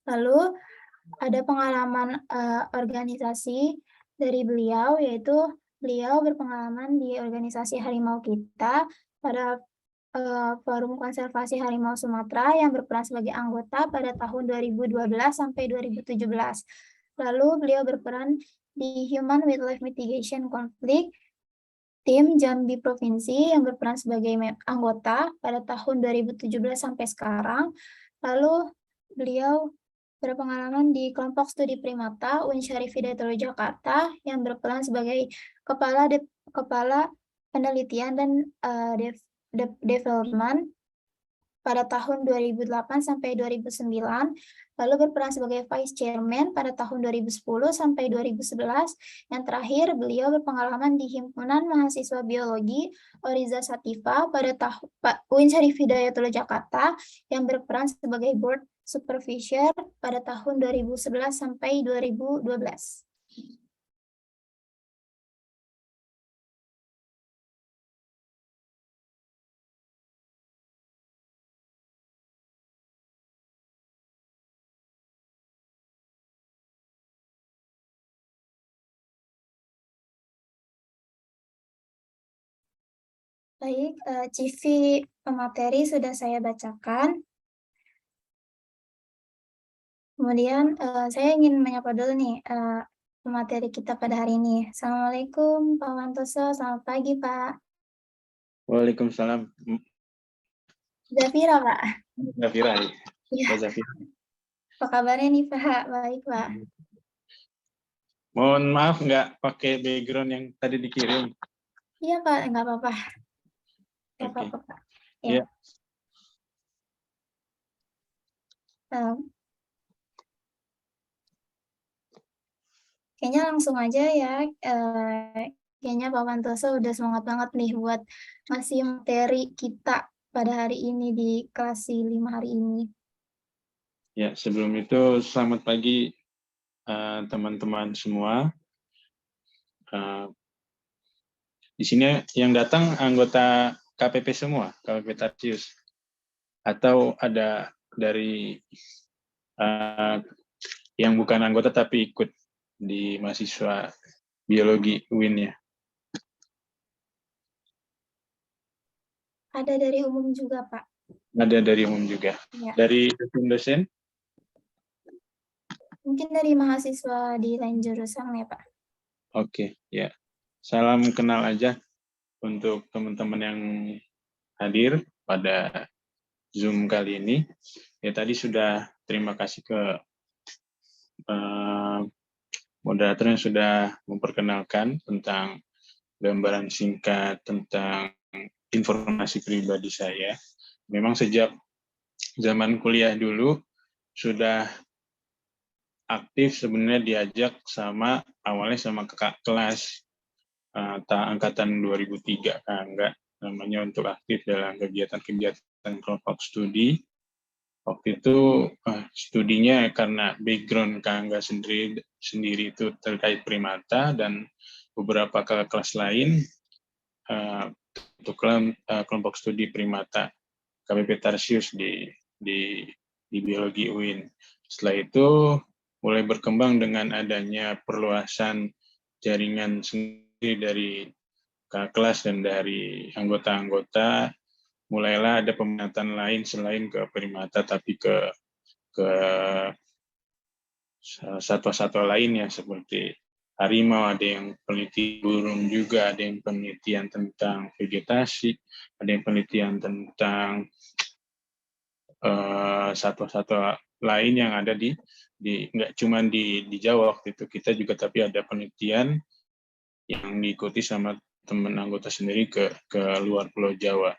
Lalu ada pengalaman organisasi dari beliau, yaitu beliau berpengalaman di organisasi Harimau Kita pada Forum Konservasi Harimau Sumatera yang berperan sebagai anggota pada tahun 2012 sampai 2017. Lalu beliau berperan di Human Wildlife Mitigation Conflict tim Jambi Provinsi yang berperan sebagai anggota pada tahun 2017 sampai sekarang. Lalu beliau berpengalaman di kelompok studi primata UIN Syarif Hidayatullah Jakarta yang berperan sebagai kepala penelitian dan development pada tahun 2008 sampai 2009, lalu berperan sebagai Vice Chairman pada tahun 2010 sampai 2011. Yang terakhir, beliau berpengalaman di Himpunan Mahasiswa Biologi Oriza Sativa pada UIN Syarif Hidayatullah Jakarta yang berperan sebagai Board Supervisor pada tahun 2011 sampai 2012. Baik, CV pemateri sudah saya bacakan. Kemudian saya ingin menyapa dulu nih pemateri kita pada hari ini. Assalamualaikum Pak Wantoso, selamat pagi Pak. Waalaikumsalam. Zafira Pak. Zafira. Ya. Zafira. Apa kabarnya nih Pak? Baik Pak. Mohon maaf nggak pakai background yang tadi dikirim. Iya Pak, nggak apa-apa. Nggak Oke. apa-apa Pak. Ya. Kayaknya langsung aja ya. Kayaknya Pak Wantoso udah semangat banget nih buat ngasih materi kita pada hari ini di kelas 5 hari ini. Ya, sebelum itu selamat pagi teman-teman semua. Di sini yang datang anggota KPP semua, KPP Tarsius. Atau ada dari yang bukan anggota tapi ikut di mahasiswa biologi UIN ya. Ada dari umum juga, Pak. Ada dari umum juga. Ya. Dari dosen? Mungkin dari mahasiswa di lain jurusan ya, Pak. Oke, ya. Salam kenal aja untuk teman-teman yang hadir pada Zoom kali ini. Ya tadi sudah terima kasih ke moderator yang sudah memperkenalkan tentang gambaran singkat tentang informasi pribadi saya. Memang sejak zaman kuliah dulu sudah aktif sebenarnya diajak awalnya sama kakak kelas angkatan 2003 Kangga namanya untuk aktif dalam kegiatan kelompok studi. Waktu itu studinya karena background Kangga sendiri itu terkait primata dan beberapa kakak kelas lain untuk kelompok studi primata KPP Tarsius di biologi UIN. Setelah itu mulai berkembang dengan adanya perluasan jaringan sendiri dari kakak kelas dan dari anggota-anggota, mulailah ada peminatan lain selain ke primata tapi ke satwa-satwa lainnya seperti harimau, ada yang peneliti burung juga, ada yang penelitian tentang vegetasi, ada yang penelitian tentang satwa-satwa lain yang ada di nggak cuma di Jawa waktu itu, kita juga tapi ada penelitian yang diikuti sama teman anggota sendiri ke luar Pulau Jawa,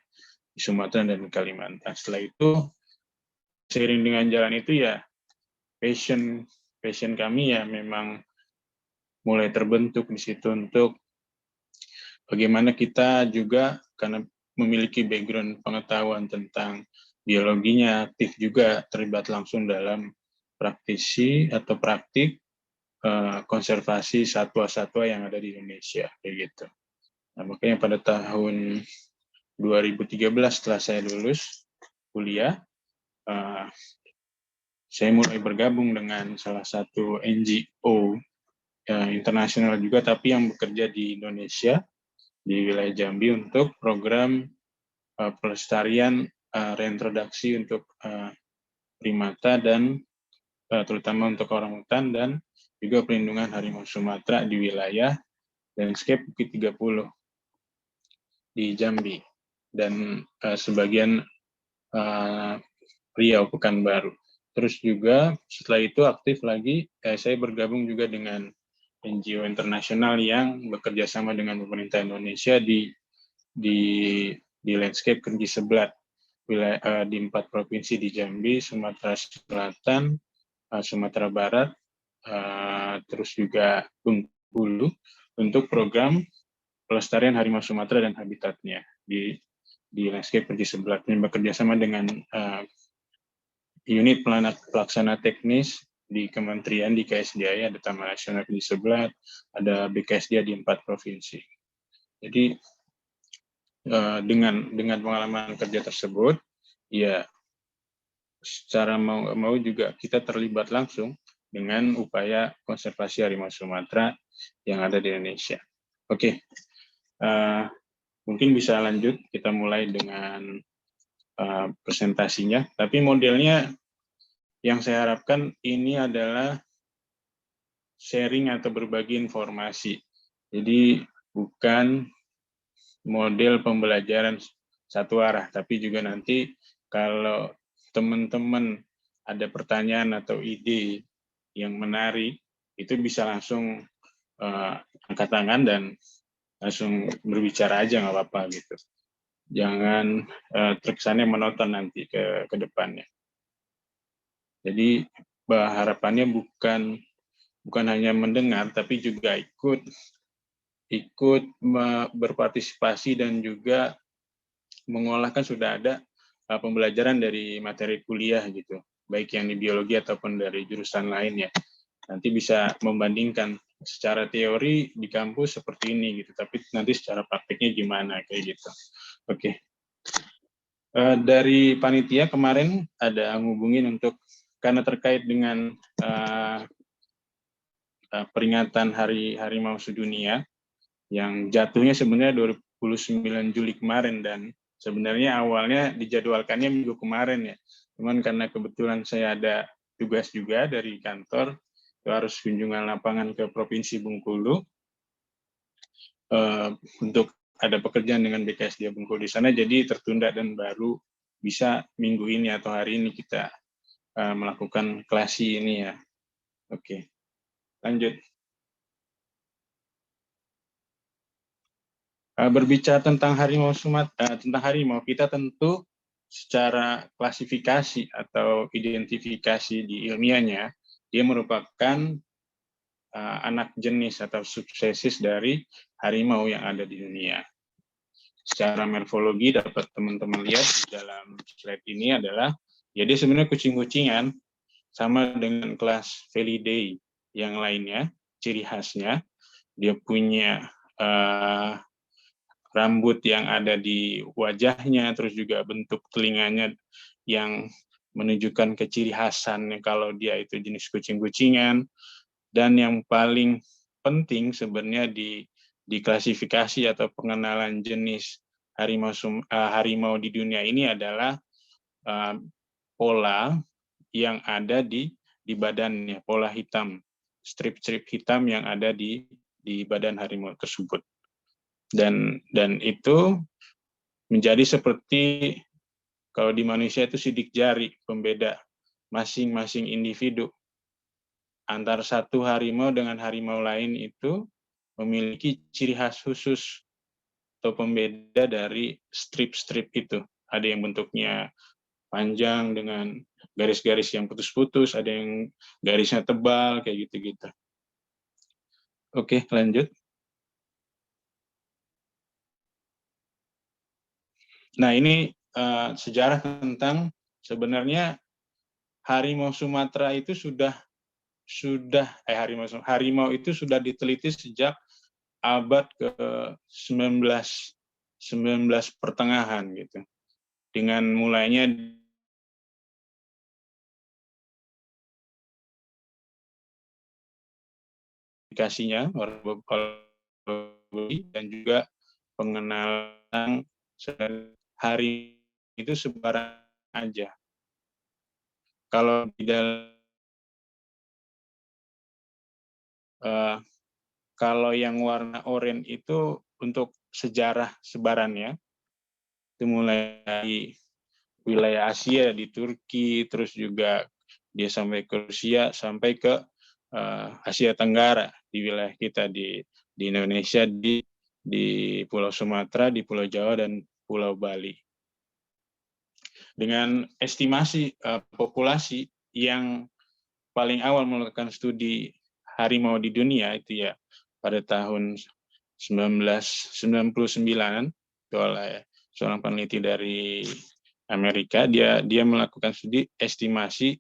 di Sumatera dan Kalimantan. Setelah itu seiring dengan jalan itu ya passion kami ya memang mulai terbentuk di situ untuk bagaimana kita juga karena memiliki background pengetahuan tentang biologinya, aktif juga terlibat langsung dalam praktisi atau praktik konservasi satwa-satwa yang ada di Indonesia, kayak gitu. Nah, makanya pada tahun 2013 setelah saya lulus kuliah, saya mulai bergabung dengan salah satu NGO internasional juga, tapi yang bekerja di Indonesia, di wilayah Jambi, untuk program pelestarian reintroduksi untuk primata dan terutama untuk orangutan, dan juga perlindungan harimau Sumatera di wilayah landscape Bukit 30 di Jambi, dan sebagian Riau, Pekanbaru. Terus juga setelah itu aktif lagi, saya bergabung juga dengan NGO internasional yang bekerja sama dengan pemerintah Indonesia di landscape Kerinci Sebelat, di 4 provinsi di Jambi, Sumatera Selatan, Sumatera Barat, terus juga Bengkulu, untuk program pelestarian harimau Sumatera dan habitatnya di landscape Kerinci Sebelat. Ini bekerja sama dengan unit pelaksana teknis di kementerian, di KSDI, ada Taman Nasional Kerinci Sebelat, ada BKSDA di 4 provinsi. Jadi dengan pengalaman kerja tersebut, ya secara mau juga kita terlibat langsung dengan upaya konservasi harimau Sumatera yang ada di Indonesia. Oke, mungkin bisa lanjut, kita mulai dengan presentasinya. Tapi modelnya yang saya harapkan ini adalah sharing atau berbagi informasi. Jadi bukan model pembelajaran satu arah, tapi juga nanti kalau teman-teman ada pertanyaan atau ide yang menarik, itu bisa langsung angkat tangan dan langsung berbicara aja, nggak apa-apa gitu. Jangan terkesannya menonton nanti ke depannya. Jadi harapannya bukan hanya mendengar, tapi juga ikut berpartisipasi dan juga mengolah, kan sudah ada pembelajaran dari materi kuliah gitu, baik yang di biologi ataupun dari jurusan lainnya. Nanti bisa membandingkan secara teori di kampus seperti ini gitu, tapi nanti secara praktiknya gimana kayak gitu. Oke. Dari panitia kemarin ada ngubungin untuk, karena terkait dengan peringatan Hari Harimau Sedunia yang jatuhnya sebenarnya 29 Juli kemarin, dan sebenarnya awalnya dijadwalkannya minggu kemarin ya. Cuman karena kebetulan saya ada tugas juga dari kantor, itu harus kunjungan lapangan ke Provinsi Bengkulu untuk ada pekerjaan dengan BKSDA Bengkulu di sana, jadi tertunda dan baru bisa minggu ini atau hari ini kita melakukan klasi ini ya. Oke, lanjut. Berbicara tentang harimau Sumatera, tentang harimau, kita tentu secara klasifikasi atau identifikasi di ilmiahnya, dia merupakan anak jenis atau subspesies dari harimau yang ada di dunia. Secara morfologi dapat teman-teman lihat di dalam slide ini adalah, ya dia sebenarnya kucing-kucingan, sama dengan kelas Felidae yang lainnya. Ciri khasnya dia punya rambut yang ada di wajahnya, terus juga bentuk telinganya yang menunjukkan keciri khasannya kalau dia itu jenis kucing-kucingan. Dan yang paling penting sebenarnya di klasifikasi atau pengenalan jenis harimau di dunia ini adalah pola yang ada di badannya, pola hitam, strip-strip hitam yang ada di badan harimau tersebut. Dan itu menjadi seperti kalau di manusia itu sidik jari pembeda masing-masing individu antara satu harimau dengan harimau lain, itu memiliki ciri khas khusus atau pembeda dari strip-strip itu. Ada yang bentuknya panjang dengan garis-garis yang putus-putus, ada yang garisnya tebal, kayak gitu-gitu. Oke, lanjut. Nah, ini sejarah tentang sebenarnya harimau Sumatera itu harimau itu sudah diteliti sejak abad ke-19 pertengahan gitu. Dengan mulainya klasifikasinya dan juga pengenalan hari itu sebaran aja. Kalau di dalam kalau yang warna oranye itu untuk sejarah sebarannya, itu mulai dari wilayah Asia di Turki, terus juga dia sampai ke Rusia, sampai ke Asia Tenggara di wilayah kita di Indonesia, di Pulau Sumatera, di Pulau Jawa dan Pulau Bali. Dengan estimasi populasi yang paling awal melakukan studi harimau di dunia itu ya pada tahun 1999 oleh seorang peneliti dari Amerika, dia melakukan studi estimasi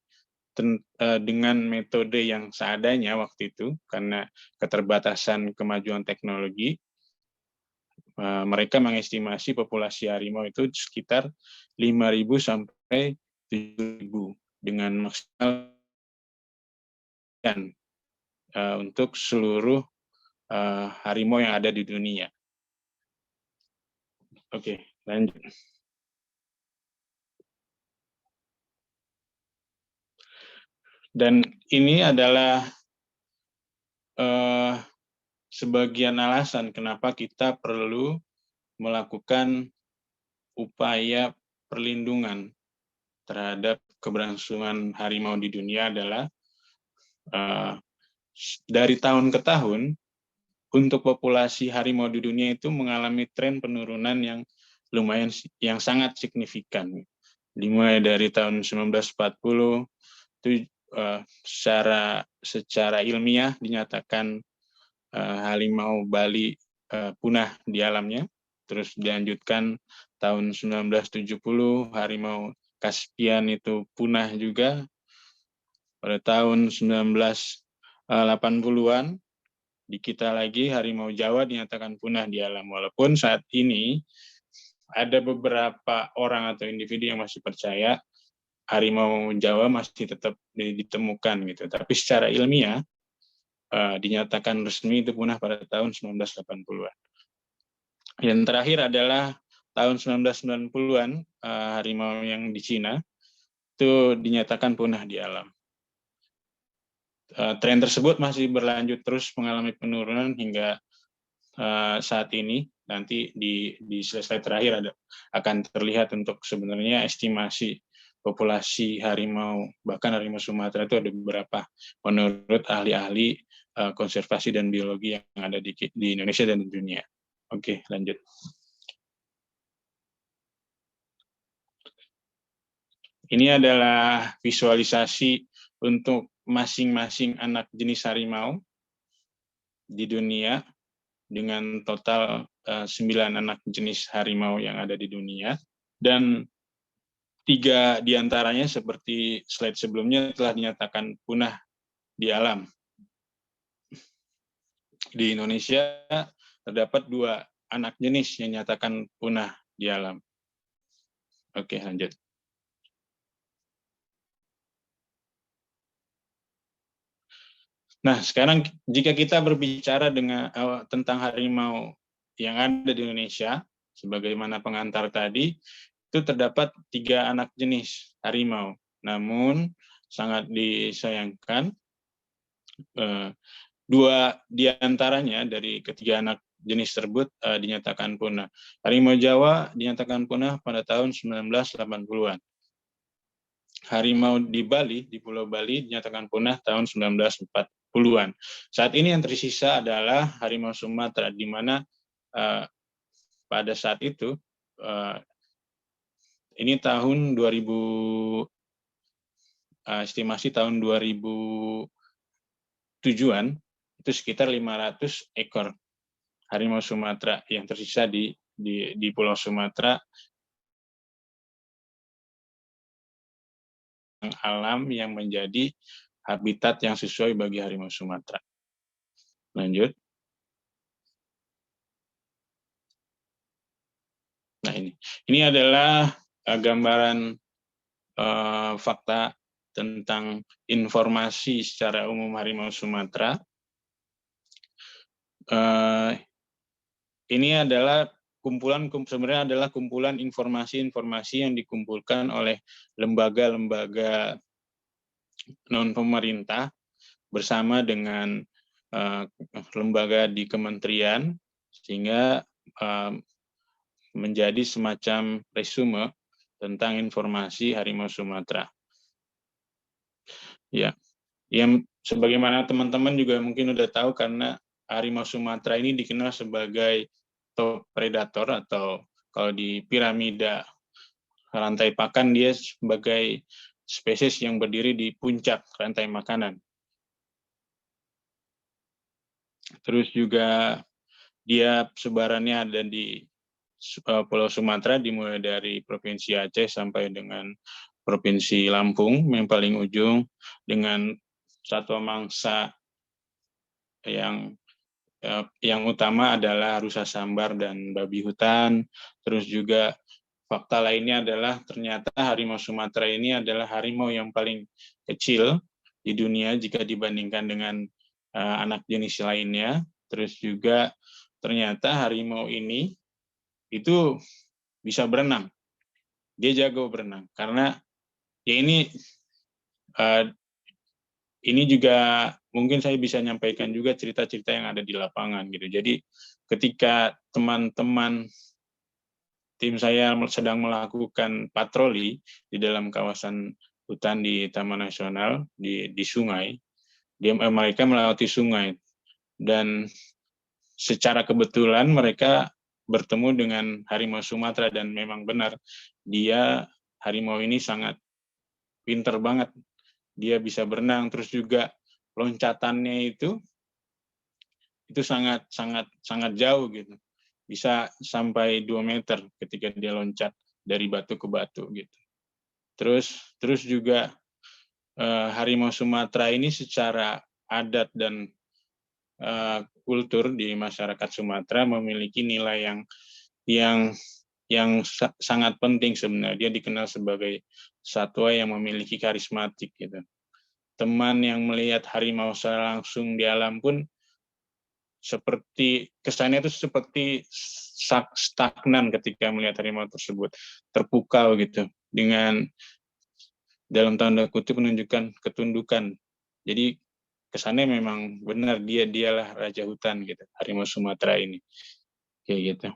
dengan metode yang seadanya waktu itu karena keterbatasan kemajuan teknologi. Mereka mengestimasi populasi harimau itu sekitar 5.000 sampai 7.000 dengan maksimal untuk seluruh harimau yang ada di dunia. Oke, lanjut. Dan ini adalah sebagian alasan kenapa kita perlu melakukan upaya perlindungan terhadap keberlangsungan harimau di dunia adalah dari tahun ke tahun untuk populasi harimau di dunia itu mengalami tren penurunan yang sangat signifikan. Dimulai dari tahun 1940 itu secara ilmiah dinyatakan harimau Bali punah di alamnya. Terus dilanjutkan tahun 1970 harimau Kaspian itu punah juga. Pada tahun 1980-an di kita lagi harimau Jawa dinyatakan punah di alam. Walaupun saat ini ada beberapa orang atau individu yang masih percaya harimau Jawa masih tetap ditemukan gitu. Tapi secara ilmiah dinyatakan resmi itu punah pada tahun 1980-an. Yang terakhir adalah tahun 1990-an harimau yang di Cina itu dinyatakan punah di alam. Tren tersebut masih berlanjut terus mengalami penurunan hingga saat ini. Nanti di slide terakhir akan terlihat untuk sebenarnya estimasi populasi harimau, bahkan harimau Sumatera itu ada beberapa menurut ahli-ahli konservasi dan biologi yang ada di Indonesia dan di dunia. Oke, lanjut. Ini adalah visualisasi untuk masing-masing anak jenis harimau di dunia dengan total 9 anak jenis harimau yang ada di dunia. Dan 3 diantaranya seperti slide sebelumnya telah dinyatakan punah di alam. Di Indonesia terdapat 2 anak jenis yang dinyatakan punah di alam. Oke, lanjut. Nah, sekarang jika kita berbicara tentang harimau yang ada di Indonesia, sebagaimana pengantar tadi, itu terdapat 3 anak jenis harimau. Namun, sangat disayangkan, 2 di antaranya dari ketiga anak jenis tersebut dinyatakan punah. Harimau Jawa dinyatakan punah pada tahun 1980-an. Harimau di Bali, di Pulau Bali, dinyatakan punah tahun 1940-an. Saat ini yang tersisa adalah harimau Sumatera, di mana pada saat itu, ini tahun 2000, estimasi tahun 2007-an, itu sekitar 500 ekor harimau Sumatera yang tersisa di Pulau Sumatera, alam yang menjadi habitat yang sesuai bagi harimau Sumatera. Lanjut. Nah, ini adalah gambaran fakta tentang informasi secara umum harimau Sumatera. ini adalah sebenarnya adalah kumpulan informasi-informasi yang dikumpulkan oleh lembaga-lembaga non pemerintah bersama dengan lembaga di kementerian, sehingga menjadi semacam resume tentang informasi harimau Sumatera. Ya, yang sebagaimana teman-teman juga mungkin udah tahu, karena harimau Sumatera ini dikenal sebagai top predator, atau kalau di piramida rantai pakan dia sebagai spesies yang berdiri di puncak rantai makanan. Terus juga dia sebarannya ada di Pulau Sumatera, dimulai dari Provinsi Aceh sampai dengan Provinsi Lampung yang paling ujung, dengan satwa mangsa yang utama adalah rusa sambar dan babi hutan. Terus juga fakta lainnya adalah ternyata harimau Sumatera ini adalah harimau yang paling kecil di dunia jika dibandingkan dengan anak jenis lainnya. Terus juga ternyata harimau ini itu bisa berenang. Dia jago berenang karena ya ini juga mungkin saya bisa nyampaikan juga cerita-cerita yang ada di lapangan gitu. Jadi ketika teman-teman tim saya sedang melakukan patroli di dalam kawasan hutan di Taman Nasional di sungai, mereka melewati sungai, dan secara kebetulan mereka bertemu dengan harimau Sumatera, dan memang benar harimau ini sangat pinter banget. Dia bisa berenang, terus juga loncatannya itu sangat sangat sangat jauh gitu. Bisa sampai 2 meter ketika dia loncat dari batu ke batu gitu. Terus juga harimau Sumatera ini secara adat dan kultur di masyarakat Sumatera memiliki nilai yang sangat penting sebenarnya. Dia dikenal sebagai satwa yang memiliki karismatik gitu. Teman yang melihat harimau secara langsung di alam pun kesannya itu seperti stagnan ketika melihat harimau tersebut, terpukau gitu, dengan dalam tanda kutip menunjukkan ketundukan. Jadi kesannya memang benar dialah raja hutan gitu, harimau Sumatera ini, kayak gitu.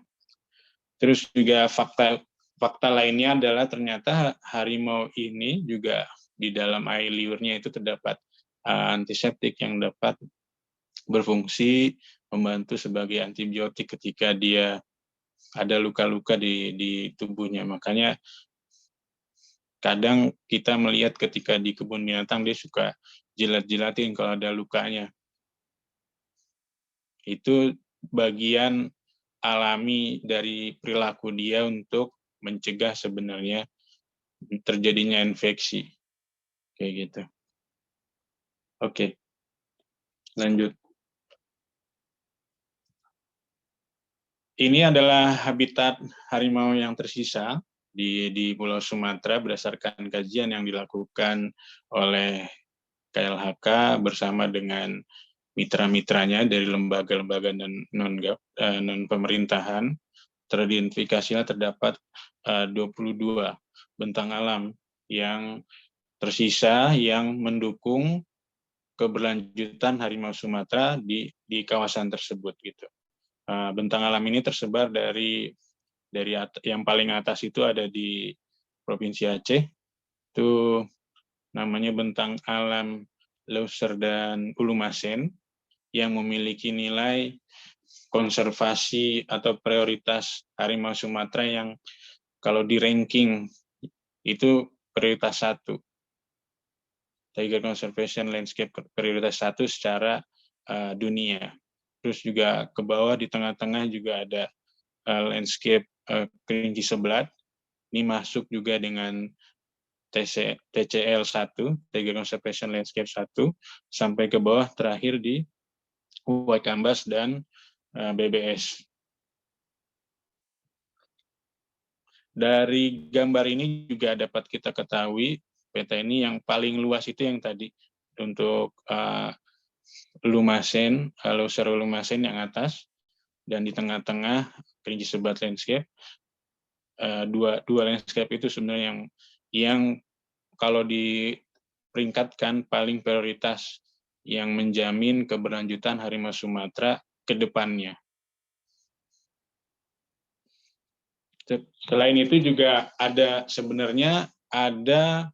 Terus juga fakta lainnya adalah ternyata harimau ini juga di dalam air liurnya itu terdapat antiseptik yang dapat berfungsi membantu sebagai antibiotik ketika dia ada luka-luka di tubuhnya. Makanya kadang kita melihat ketika di kebun binatang dia suka jilat-jilatin kalau ada lukanya. Itu bagian alami dari perilaku dia untuk mencegah sebenarnya terjadinya infeksi. Kayak gitu. Oke, lanjut. Ini adalah habitat harimau yang tersisa di Pulau Sumatera berdasarkan kajian yang dilakukan oleh KLHK bersama dengan mitra-mitranya dari lembaga-lembaga dan non-pemerintahan. Teridentifikasinya terdapat 22 bentang alam yang tersisa yang mendukung keberlanjutan harimau Sumatera di kawasan tersebut gitu. Bentang alam ini tersebar dari yang paling atas itu ada di Provinsi Aceh, itu namanya bentang alam Leuser dan Ulumasen, yang memiliki nilai konservasi atau prioritas harimau Sumatera yang kalau di ranking itu prioritas 1. Tiger Conservation Landscape prioritas 1 secara dunia. Terus juga ke bawah di tengah-tengah juga ada landscape kelinci sebelat. Ini masuk juga dengan TCL 1, Tiger Conservation Landscape 1, sampai ke bawah terakhir di Waikambas dan BBS. Dari gambar ini juga dapat kita ketahui peta ini yang paling luas itu yang tadi untuk lumasen, Laucera-Lumasen yang atas, dan di tengah-tengah kerinci sebat landscape. Dua landscape itu sebenarnya yang kalau diperingkatkan paling prioritas yang menjamin keberlanjutan harimau Sumatera ke depannya. Selain itu juga sebenarnya ada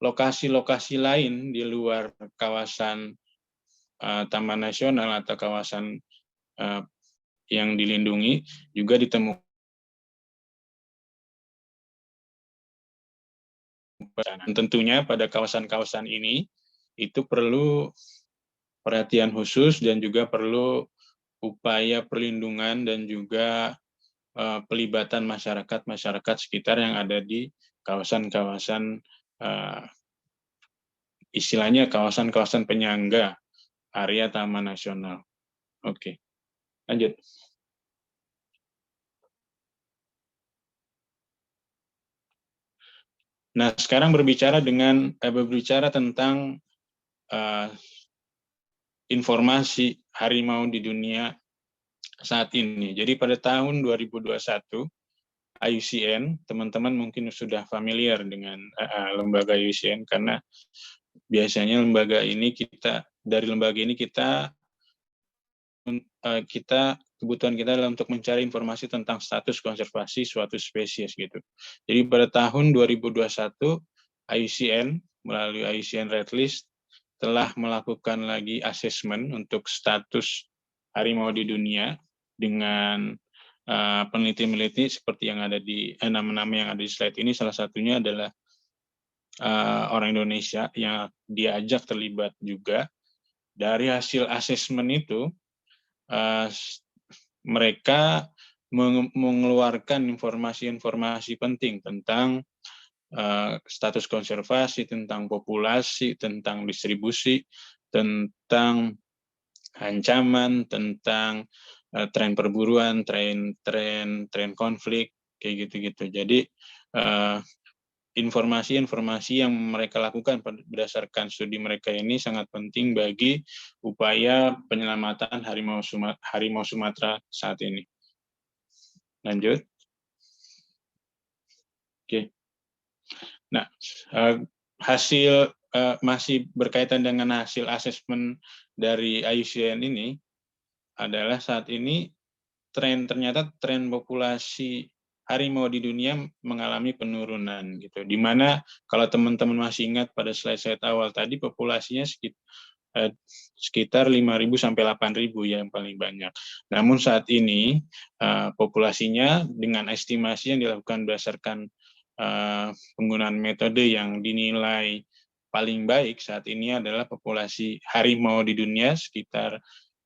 lokasi-lokasi lain di luar kawasan Taman Nasional atau kawasan yang dilindungi juga ditemukan. Dan tentunya pada kawasan-kawasan ini itu perlu perhatian khusus dan juga perlu upaya perlindungan dan juga pelibatan masyarakat sekitar yang ada di kawasan-kawasan istilahnya kawasan-kawasan penyangga area Taman Nasional. Oke, lanjut. Nah, sekarang berbicara tentang informasi harimau di dunia saat ini. Jadi pada tahun 2021, IUCN, teman-teman mungkin sudah familiar dengan lembaga IUCN karena biasanya dari lembaga ini kebutuhan kita adalah untuk mencari informasi tentang status konservasi suatu spesies gitu. Jadi pada tahun 2021 IUCN melalui IUCN Red List telah melakukan lagi asesmen untuk status harimau di dunia dengan peneliti-peneliti seperti yang ada di nama-nama yang ada di slide ini. Salah satunya adalah orang Indonesia yang diajak terlibat juga. Dari hasil asesmen itu mereka mengeluarkan informasi-informasi penting tentang status konservasi, tentang populasi, tentang distribusi, tentang ancaman, tentang tren perburuan, tren konflik, kayak gitu-gitu. Jadi informasi-informasi yang mereka lakukan berdasarkan studi mereka ini sangat penting bagi upaya penyelamatan harimau Sumatera saat ini. Lanjut. Oke. Nah, hasil masih berkaitan dengan hasil asesmen dari IUCN ini adalah saat ini ternyata tren populasi harimau di dunia mengalami penurunan gitu. Di mana kalau teman-teman masih ingat pada slide awal tadi populasinya sekitar 5.000 sampai 8.000 ya yang paling banyak. Namun saat ini populasinya dengan estimasi yang dilakukan berdasarkan penggunaan metode yang dinilai paling baik saat ini adalah populasi harimau di dunia sekitar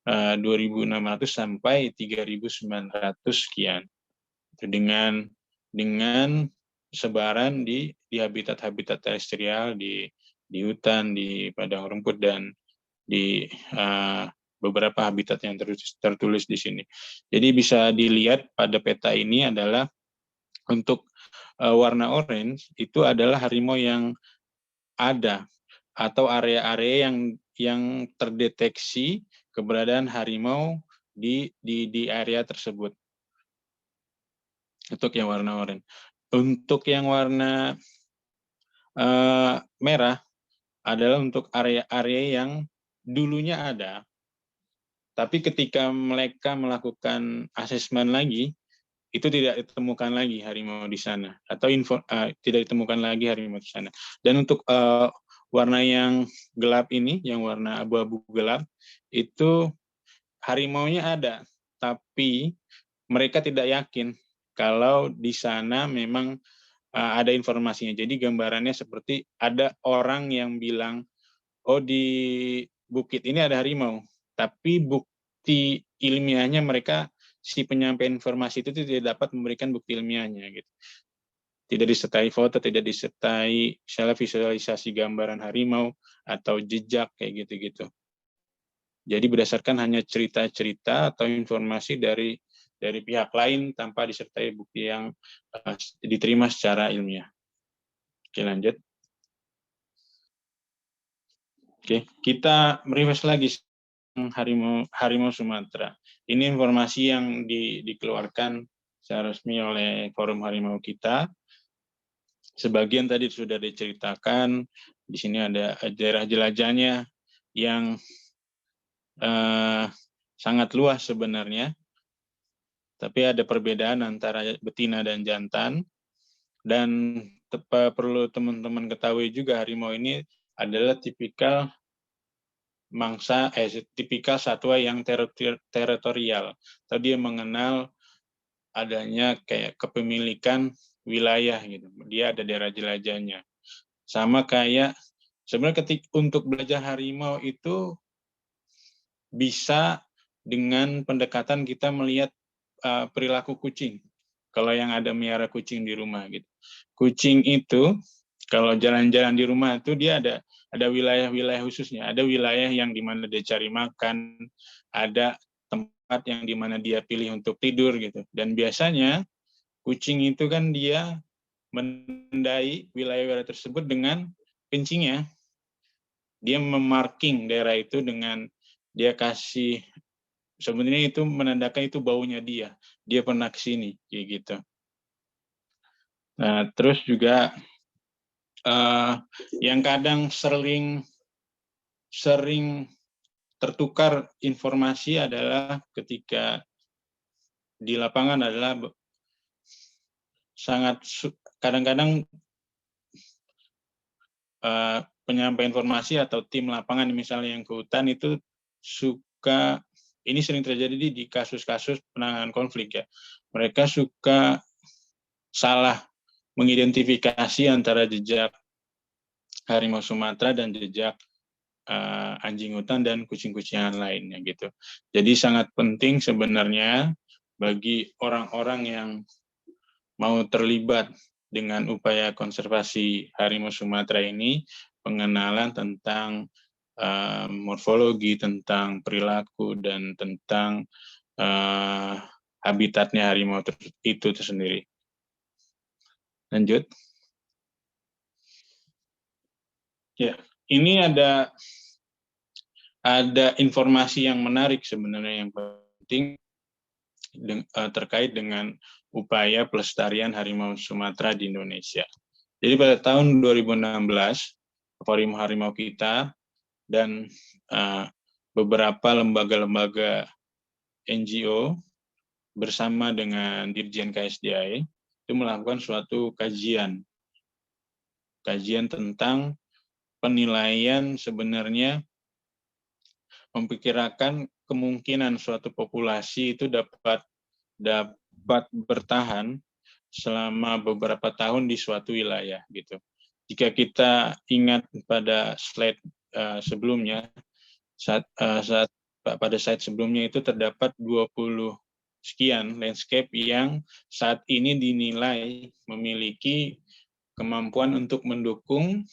2.600 sampai 3.900 sekian. Dengan sebaran di habitat-habitat terestrial, di hutan, di padang rumput, dan di beberapa habitat yang tertulis di sini. Jadi bisa dilihat pada peta ini adalah untuk warna orange itu adalah harimau yang ada atau area-area yang terdeteksi keberadaan harimau di area tersebut. Untuk yang warna oranye. Untuk yang warna merah adalah untuk area-area yang dulunya ada, tapi ketika mereka melakukan asesmen lagi, itu tidak ditemukan lagi harimau di sana, atau tidak ditemukan lagi harimau di sana. Dan untuk warna yang gelap ini, yang warna abu-abu gelap, itu harimaunya ada, tapi mereka tidak yakin kalau di sana memang ada informasinya. Jadi gambarannya seperti ada orang yang bilang, oh di bukit ini ada harimau, tapi bukti ilmiahnya si penyampaian informasi itu tidak dapat memberikan bukti ilmiahnya gitu. Tidak disertai foto, tidak disertai misalnya visualisasi gambaran harimau atau jejak kayak gitu-gitu. Jadi berdasarkan hanya cerita-cerita atau informasi dari pihak lain tanpa disertai bukti yang diterima secara ilmiah. Oke, lanjut. Oke, kita merefresh lagi harimau Sumatera. Ini informasi yang dikeluarkan secara resmi oleh Forum Harimau kita. Sebagian tadi sudah diceritakan. Di sini ada daerah jelajahnya yang sangat luas sebenarnya. Tapi ada perbedaan antara betina dan jantan. Dan perlu teman-teman ketahui juga, harimau ini adalah tipikal tipikal satwa yang teritorial. Tadi dia mengenal adanya kayak kepemilikan wilayah gitu. Dia ada daerah jelajahnya. Sama kayak sebenarnya untuk belajar harimau itu bisa dengan pendekatan kita melihat perilaku kucing. Kalau yang ada melihara kucing di rumah gitu. Kucing itu kalau jalan-jalan di rumah itu dia ada wilayah-wilayah khususnya. Ada wilayah yang di mana dia cari makan, ada tempat yang di mana dia pilih untuk tidur gitu. Dan biasanya kucing itu kan dia menandai wilayah-wilayah tersebut dengan kencingnya. Dia memarking daerah itu dengan dia kasih, sebenarnya itu menandakan itu baunya dia pernah ke sini kayak gitu. Nah, terus juga yang kadang sering tertukar informasi adalah ketika di lapangan adalah sangat kadang-kadang penyampaian informasi atau tim lapangan misalnya yang ke hutan itu suka, ini sering terjadi di kasus-kasus penanganan konflik ya. Mereka suka salah mengidentifikasi antara jejak harimau Sumatera dan jejak anjing hutan dan kucing-kucingan lainnya gitu. Jadi sangat penting sebenarnya bagi orang-orang yang mau terlibat dengan upaya konservasi harimau Sumatera ini, pengenalan tentang morfologi, tentang perilaku, dan tentang habitatnya harimau itu tersendiri. Lanjut. Ya, ini ada informasi yang menarik sebenarnya yang penting terkait dengan upaya pelestarian harimau Sumatera di Indonesia. Jadi pada tahun 2016, Forum Harimau kita dan beberapa lembaga-lembaga NGO bersama dengan Dirjen KSDA itu melakukan suatu kajian tentang penilaian sebenarnya memperkirakan kemungkinan suatu populasi itu dapat bertahan selama beberapa tahun di suatu wilayah gitu. Jika kita ingat pada slide sebelumnya, pada slide sebelumnya itu terdapat 20 sekian landscape yang saat ini dinilai memiliki kemampuan untuk mendukung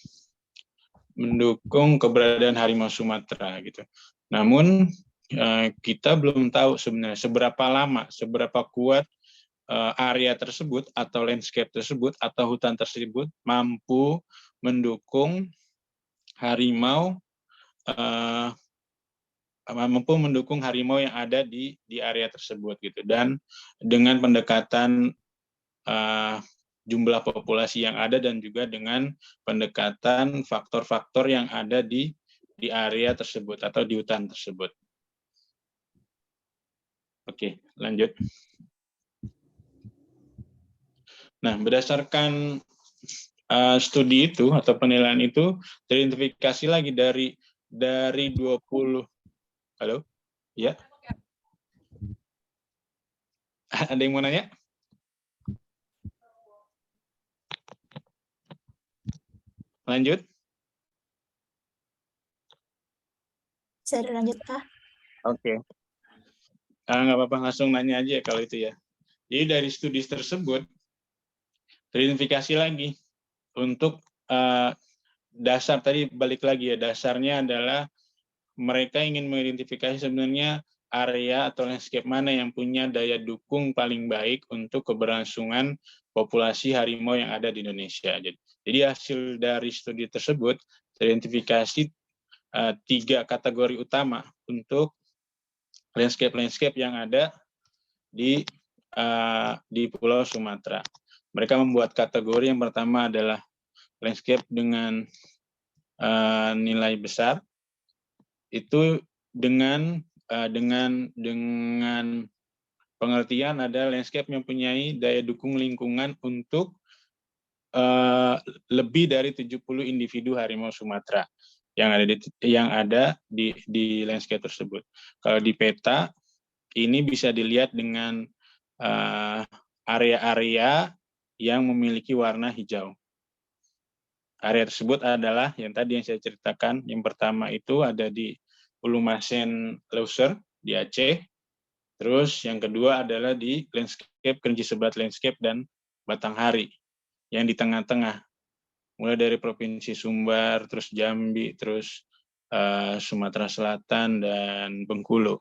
keberadaan harimau Sumatera gitu. Namun kita belum tahu sebenarnya seberapa lama, seberapa kuat area tersebut atau landscape tersebut atau hutan tersebut mampu mendukung harimau yang ada di area tersebut gitu. Dan dengan pendekatan jumlah populasi yang ada dan juga dengan pendekatan faktor-faktor yang ada di area tersebut atau di hutan tersebut. Oke, lanjut. Nah, berdasarkan studi itu atau penilaian itu teridentifikasi lagi dari 20. Halo? Ya. Ada yang mau nanya? Lanjut. Bisa lanjut, Kak? Oke. Nggak apa-apa, langsung nanya aja kalau itu ya. Jadi dari studi tersebut teridentifikasi lagi untuk dasar tadi, balik lagi ya, dasarnya adalah mereka ingin mengidentifikasi sebenarnya area atau landscape mana yang punya daya dukung paling baik untuk keberlangsungan populasi harimau yang ada di Indonesia. Jadi hasil dari studi tersebut teridentifikasi 3 kategori utama untuk landscape yang ada di Pulau Sumatera. Mereka membuat kategori yang pertama adalah landscape dengan nilai besar. Itu dengan pengertian ada landscape yang mempunyai daya dukung lingkungan untuk lebih dari 70 individu harimau Sumatera yang ada di landscape tersebut. Kalau di peta ini bisa dilihat dengan area-area yang memiliki warna hijau. Area tersebut adalah yang tadi yang saya ceritakan. Yang pertama itu ada di Ulumasen Leuser di Aceh. Terus yang kedua adalah di landscape Kerinci Sebat Landscape dan Batanghari yang di tengah-tengah. Mulai dari Provinsi Sumbar, terus Jambi, terus Sumatera Selatan dan Bengkulu.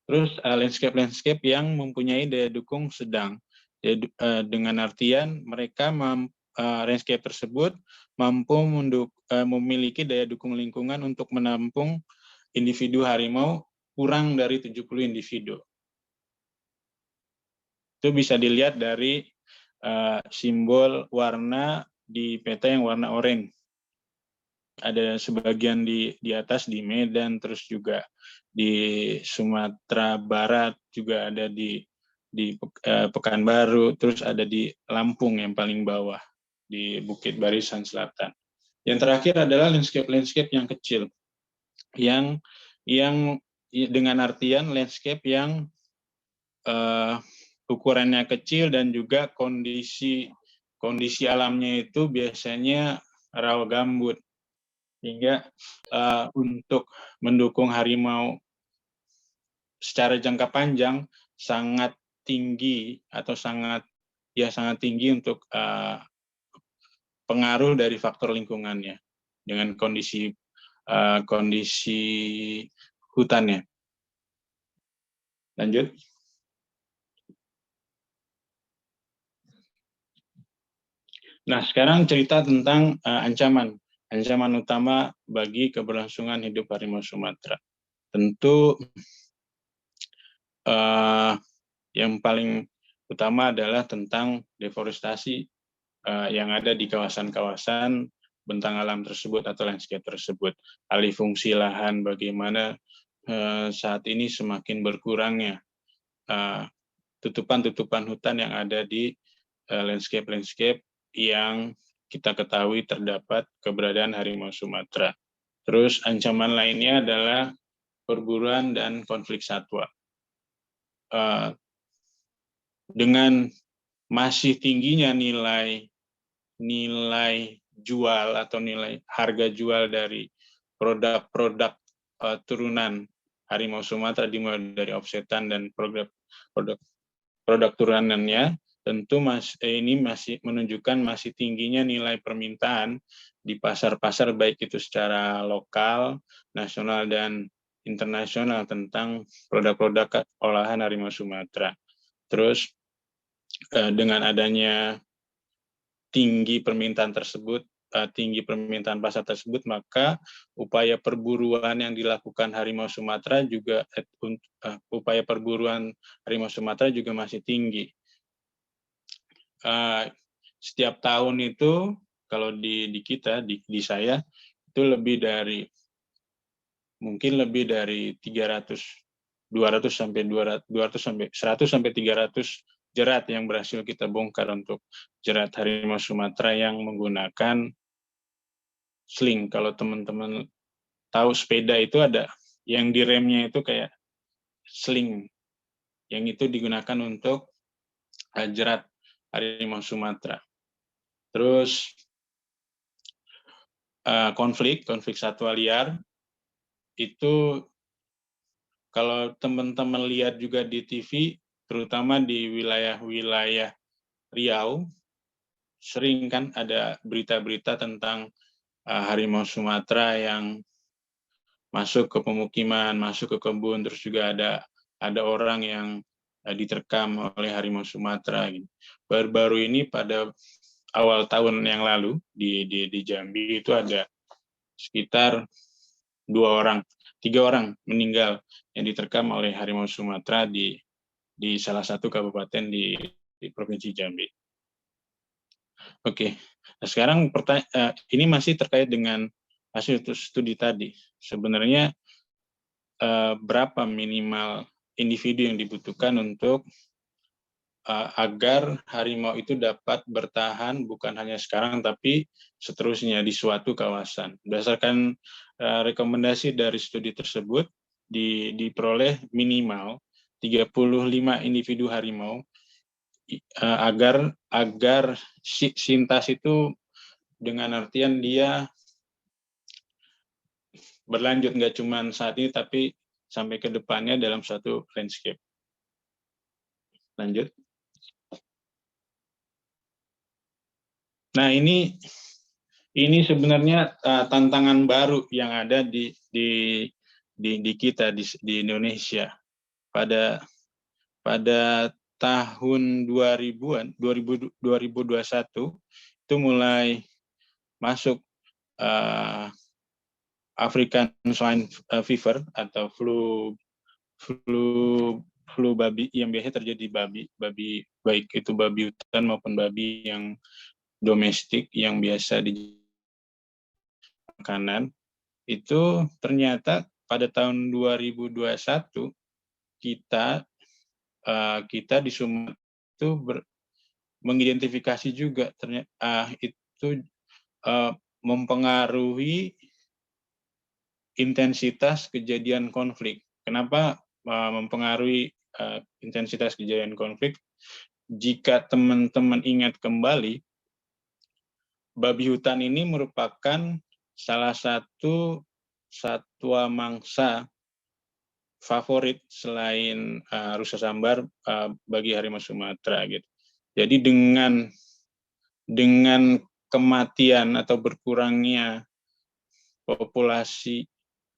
Terus landscape yang mempunyai daya dukung sedang. Dengan artian mereka landscape tersebut mampu memiliki daya dukung lingkungan untuk menampung individu harimau kurang dari 70 individu. Itu bisa dilihat dari simbol warna di peta yang warna oranye. Ada sebagian di atas di Medan, terus juga di Sumatera Barat, juga ada di Pekanbaru, terus ada di Lampung yang paling bawah, di Bukit Barisan Selatan. Yang terakhir adalah landscape yang kecil, yang dengan artian landscape yang ukurannya kecil dan juga kondisi alamnya itu biasanya rawa gambut, hingga untuk mendukung harimau secara jangka panjang sangat tinggi untuk pengaruh dari faktor lingkungannya dengan kondisi hutannya. Lanjut. Nah, sekarang cerita tentang ancaman utama bagi keberlangsungan hidup harimau Sumatera. Tentu yang paling utama adalah tentang deforestasi yang ada di kawasan-kawasan bentang alam tersebut atau landscape tersebut. Alih fungsi lahan, bagaimana saat ini semakin berkurangnya tutupan hutan yang ada di landscape yang kita ketahui terdapat keberadaan harimau Sumatera. Terus ancaman lainnya adalah perburuan dan konflik satwa. Dengan masih tingginya nilai jual atau nilai harga jual dari produk turunan harimau Sumatera, dimulai dari offsetan dan produk turunannya, tentu ini masih menunjukkan masih tingginya nilai permintaan di pasar-pasar baik itu secara lokal, nasional, dan internasional tentang produk-produk olahan harimau Sumatera. Terus dengan adanya tinggi permintaan pasar tersebut, maka upaya perburuan yang dilakukan harimau Sumatera juga masih tinggi. Setiap tahun itu kalau di saya itu lebih dari 100 sampai 300 jerat yang berhasil kita bongkar untuk jerat harimau Sumatera yang menggunakan sling. Kalau teman-teman tahu sepeda itu ada yang di remnya itu kayak sling, yang itu digunakan untuk jerat harimau Sumatera. Terus konflik satwa liar itu kalau teman-teman lihat juga di TV, terutama di wilayah-wilayah Riau, sering kan ada berita-berita tentang harimau Sumatera yang masuk ke pemukiman, masuk ke kebun, terus juga ada orang yang diterkam oleh harimau Sumatera. Baru-baru ini pada awal tahun yang lalu di Jambi itu ada sekitar 3 orang meninggal yang diterkam oleh harimau Sumatera di salah satu kabupaten di Provinsi Jambi. Oke, nah, sekarang ini masih terkait dengan hasil studi tadi. Sebenarnya berapa minimal individu yang dibutuhkan untuk agar harimau itu dapat bertahan bukan hanya sekarang tapi seterusnya di suatu kawasan. Berdasarkan rekomendasi dari studi tersebut diperoleh minimal 35 individu harimau agar sintas itu dengan artian dia berlanjut nggak cuma saat ini tapi sampai ke depannya dalam satu landscape. Lanjut. Nah, ini sebenarnya tantangan baru yang ada di kita di Indonesia pada tahun 2021 itu mulai masuk African Swine Fever atau flu babi yang biasanya terjadi di babi baik itu babi hutan maupun babi yang domestik yang biasa di makanan itu ternyata pada tahun 2021 kita di Sumatera itu mengidentifikasi juga ternyata itu mempengaruhi intensitas kejadian konflik. Kenapa mempengaruhi intensitas kejadian konflik? Jika teman-teman ingat kembali, babi hutan ini merupakan salah satu satwa mangsa favorit selain rusa sambar bagi harimau Sumatera gitu. Jadi dengan kematian atau berkurangnya populasi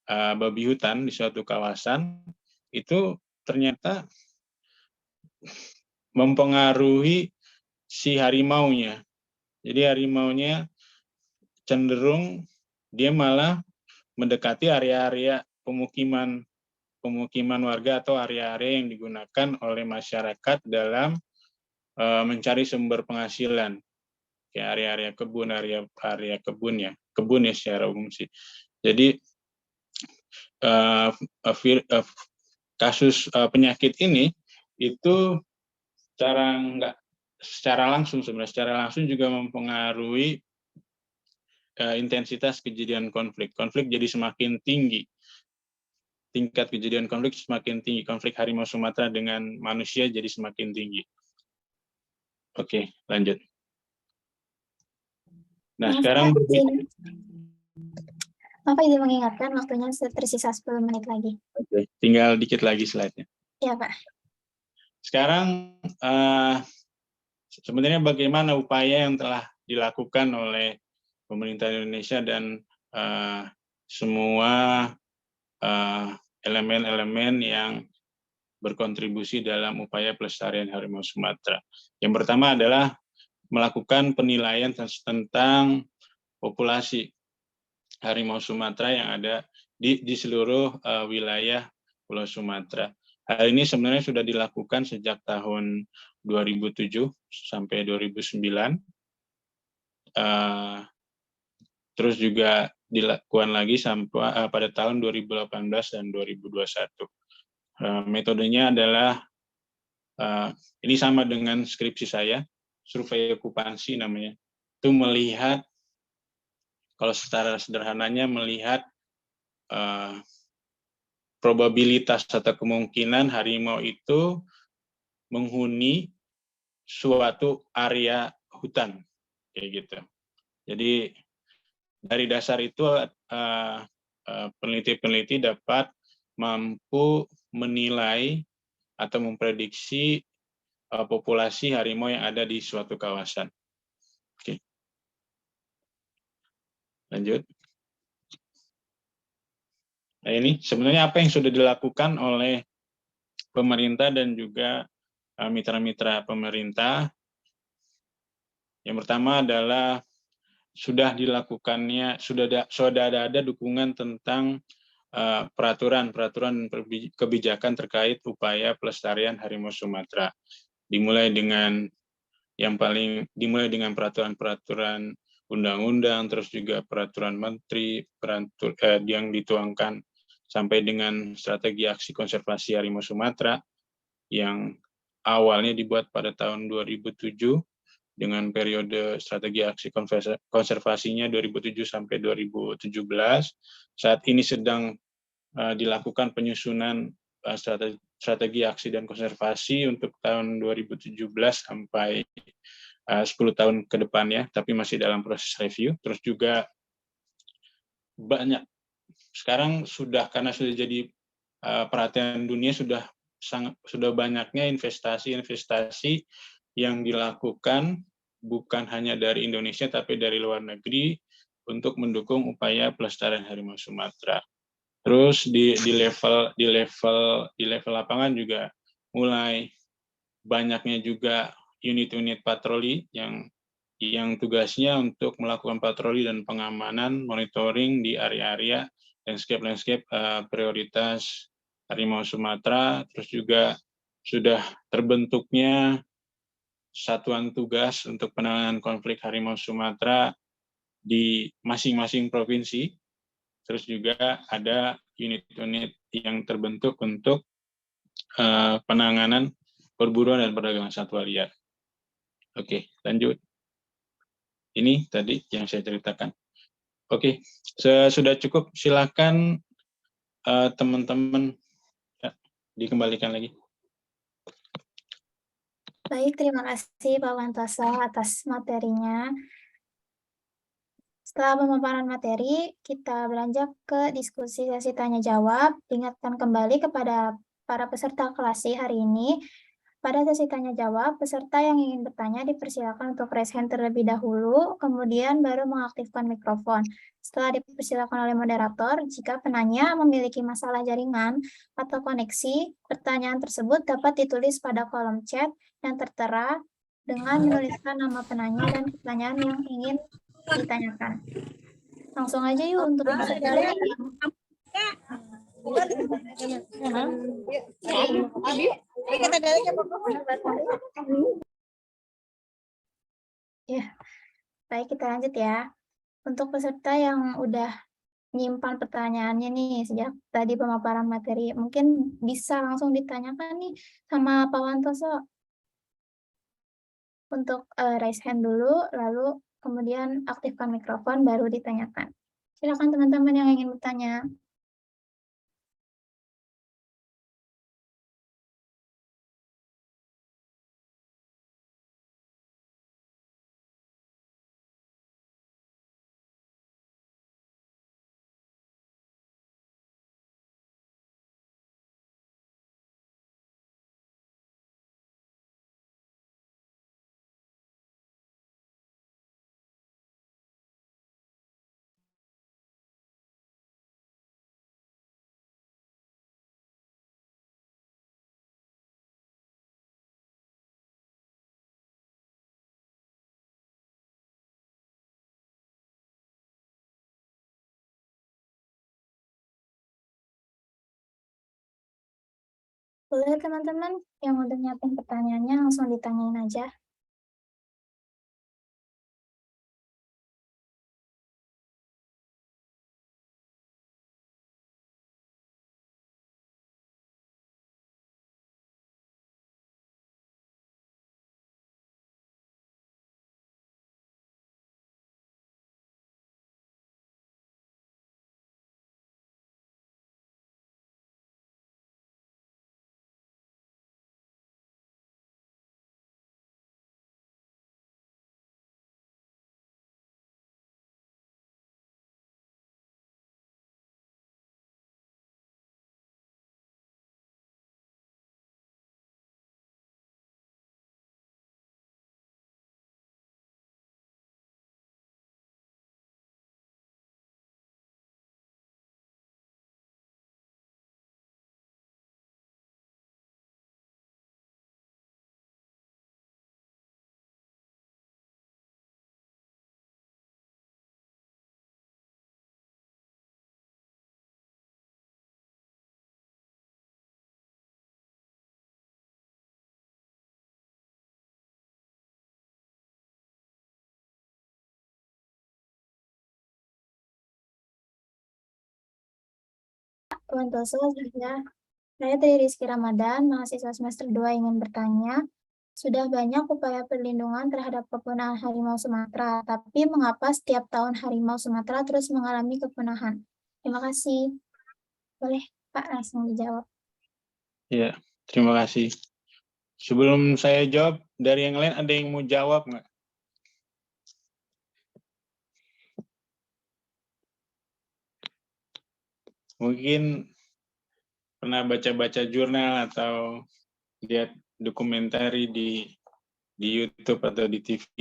babi hutan di suatu kawasan itu ternyata mempengaruhi si harimaunya. Jadi harimaunya cenderung dia malah mendekati area-area pemukiman warga atau area-area yang digunakan oleh masyarakat dalam mencari sumber penghasilan. Kayak area-area kebun ya secara umum sih. Jadi kasus penyakit ini itu secara langsung juga mempengaruhi intensitas kejadian konflik. Konflik jadi semakin tinggi. Tingkat kejadian konflik semakin tinggi. Konflik harimau Sumatera dengan manusia jadi semakin tinggi. Oke, lanjut. Nah, sekarang Bapak izin mengingatkan waktunya tersisa 10 menit lagi. Oke, tinggal dikit lagi slide-nya. Iya, Pak. Sekarang sebenarnya bagaimana upaya yang telah dilakukan oleh pemerintah Indonesia dan semua elemen-elemen yang berkontribusi dalam upaya pelestarian harimau Sumatera. Yang pertama adalah melakukan penilaian tentang populasi harimau Sumatera yang ada di seluruh wilayah Pulau Sumatera. Hal ini sebenarnya sudah dilakukan sejak tahun 2007 sampai 2009. Terus juga dilakukan lagi sampai pada tahun 2018 dan 2021. Metodenya adalah ini sama dengan skripsi saya, survei okupansi namanya. Itu melihat, kalau secara sederhananya melihat probabilitas atau kemungkinan harimau itu menghuni suatu area hutan, kayak gitu. Jadi dari dasar itu peneliti-peneliti dapat mampu menilai atau memprediksi populasi harimau yang ada di suatu kawasan. Oke. Lanjut. Nah, ini sebenarnya apa yang sudah dilakukan oleh pemerintah dan juga mitra-mitra pemerintah. Yang pertama adalah sudah dilakukannya, sudah ada dukungan tentang peraturan kebijakan terkait upaya pelestarian harimau Sumatera. Dimulai dengan peraturan-peraturan undang-undang, terus juga peraturan menteri yang dituangkan sampai dengan strategi aksi konservasi harimau Sumatera yang awalnya dibuat pada tahun 2007 dengan periode strategi aksi konservasinya 2007 sampai 2017. Saat ini sedang dilakukan penyusunan strategi aksi dan konservasi untuk tahun 2017 sampai 10 tahun ke depannya, tapi masih dalam proses review. Terus juga banyak sekarang karena sudah jadi perhatian dunia, sudah banyaknya investasi yang dilakukan bukan hanya dari Indonesia tapi dari luar negeri untuk mendukung upaya pelestarian harimau Sumatera. Terus di level lapangan juga mulai banyaknya juga unit-unit patroli yang tugasnya untuk melakukan patroli dan pengamanan, monitoring di area-area landscape prioritas harimau Sumatera. Terus juga sudah terbentuknya satuan tugas untuk penanganan konflik harimau Sumatera di masing-masing provinsi. Terus juga ada unit-unit yang terbentuk untuk penanganan perburuan dan perdagangan satwa liar. Oke, lanjut. Ini tadi yang saya ceritakan. Oke, sudah cukup. Silakan teman-teman dikembalikan lagi. Baik, terima kasih Pak Wantoso atas materinya. Setelah pemaparan materi, kita beranjak ke diskusi sesi tanya-jawab. Ingatkan kembali kepada para peserta kelas hari ini, pada sesi tanya-jawab, peserta yang ingin bertanya dipersilakan untuk raise hand terlebih dahulu, kemudian baru mengaktifkan mikrofon. Setelah dipersilakan oleh moderator, jika penanya memiliki masalah jaringan atau koneksi, pertanyaan tersebut dapat ditulis pada kolom chat yang tertera dengan menuliskan nama penanya dan pertanyaan yang ingin ditanyakan. Langsung aja yuk untuk peserta yang ya, baik kita lanjut ya. Untuk peserta yang udah nyimpan pertanyaannya nih sejak tadi pemaparan materi, mungkin bisa langsung ditanyakan nih sama Pak Wantoso. Untuk raise hand dulu, lalu kemudian aktifkan mikrofon, baru ditanyakan. Silakan teman-teman yang ingin bertanya. Boleh teman-teman yang udah nyiapin pertanyaannya langsung ditanyain aja. Wantoso. Saya Tri Rizky Ramadan, mahasiswa semester 2 ingin bertanya, sudah banyak upaya perlindungan terhadap kepunahan harimau Sumatera, tapi mengapa setiap tahun harimau Sumatera terus mengalami kepunahan? Terima kasih. Boleh Pak langsung dijawab. Ya, terima kasih. Sebelum saya jawab, dari yang lain ada yang mau jawab nggak? Mungkin pernah baca-baca jurnal atau lihat dokumentari di YouTube atau di TV.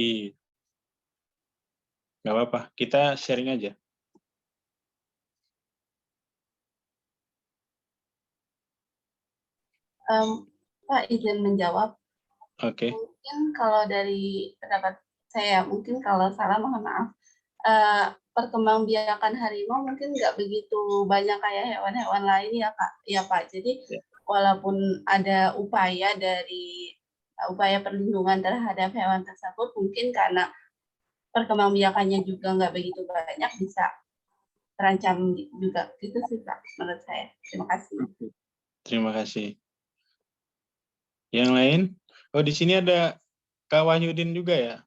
Nggak apa-apa, kita sharing aja. Pak izin menjawab. Oke. Mungkin kalau dari pendapat saya, mungkin kalau salah mohon maaf. Perkembangbiakan harimau mungkin nggak begitu banyak kayak hewan-hewan lain ya Kak, ya Pak. Jadi walaupun ada upaya perlindungan terhadap hewan tersebut, mungkin karena perkembangbiakannya juga nggak begitu banyak, bisa terancam juga. Gitu sih Pak, menurut saya. Terima kasih. Terima kasih. Yang lain? Oh, di sini ada Kak Wahyudin juga ya?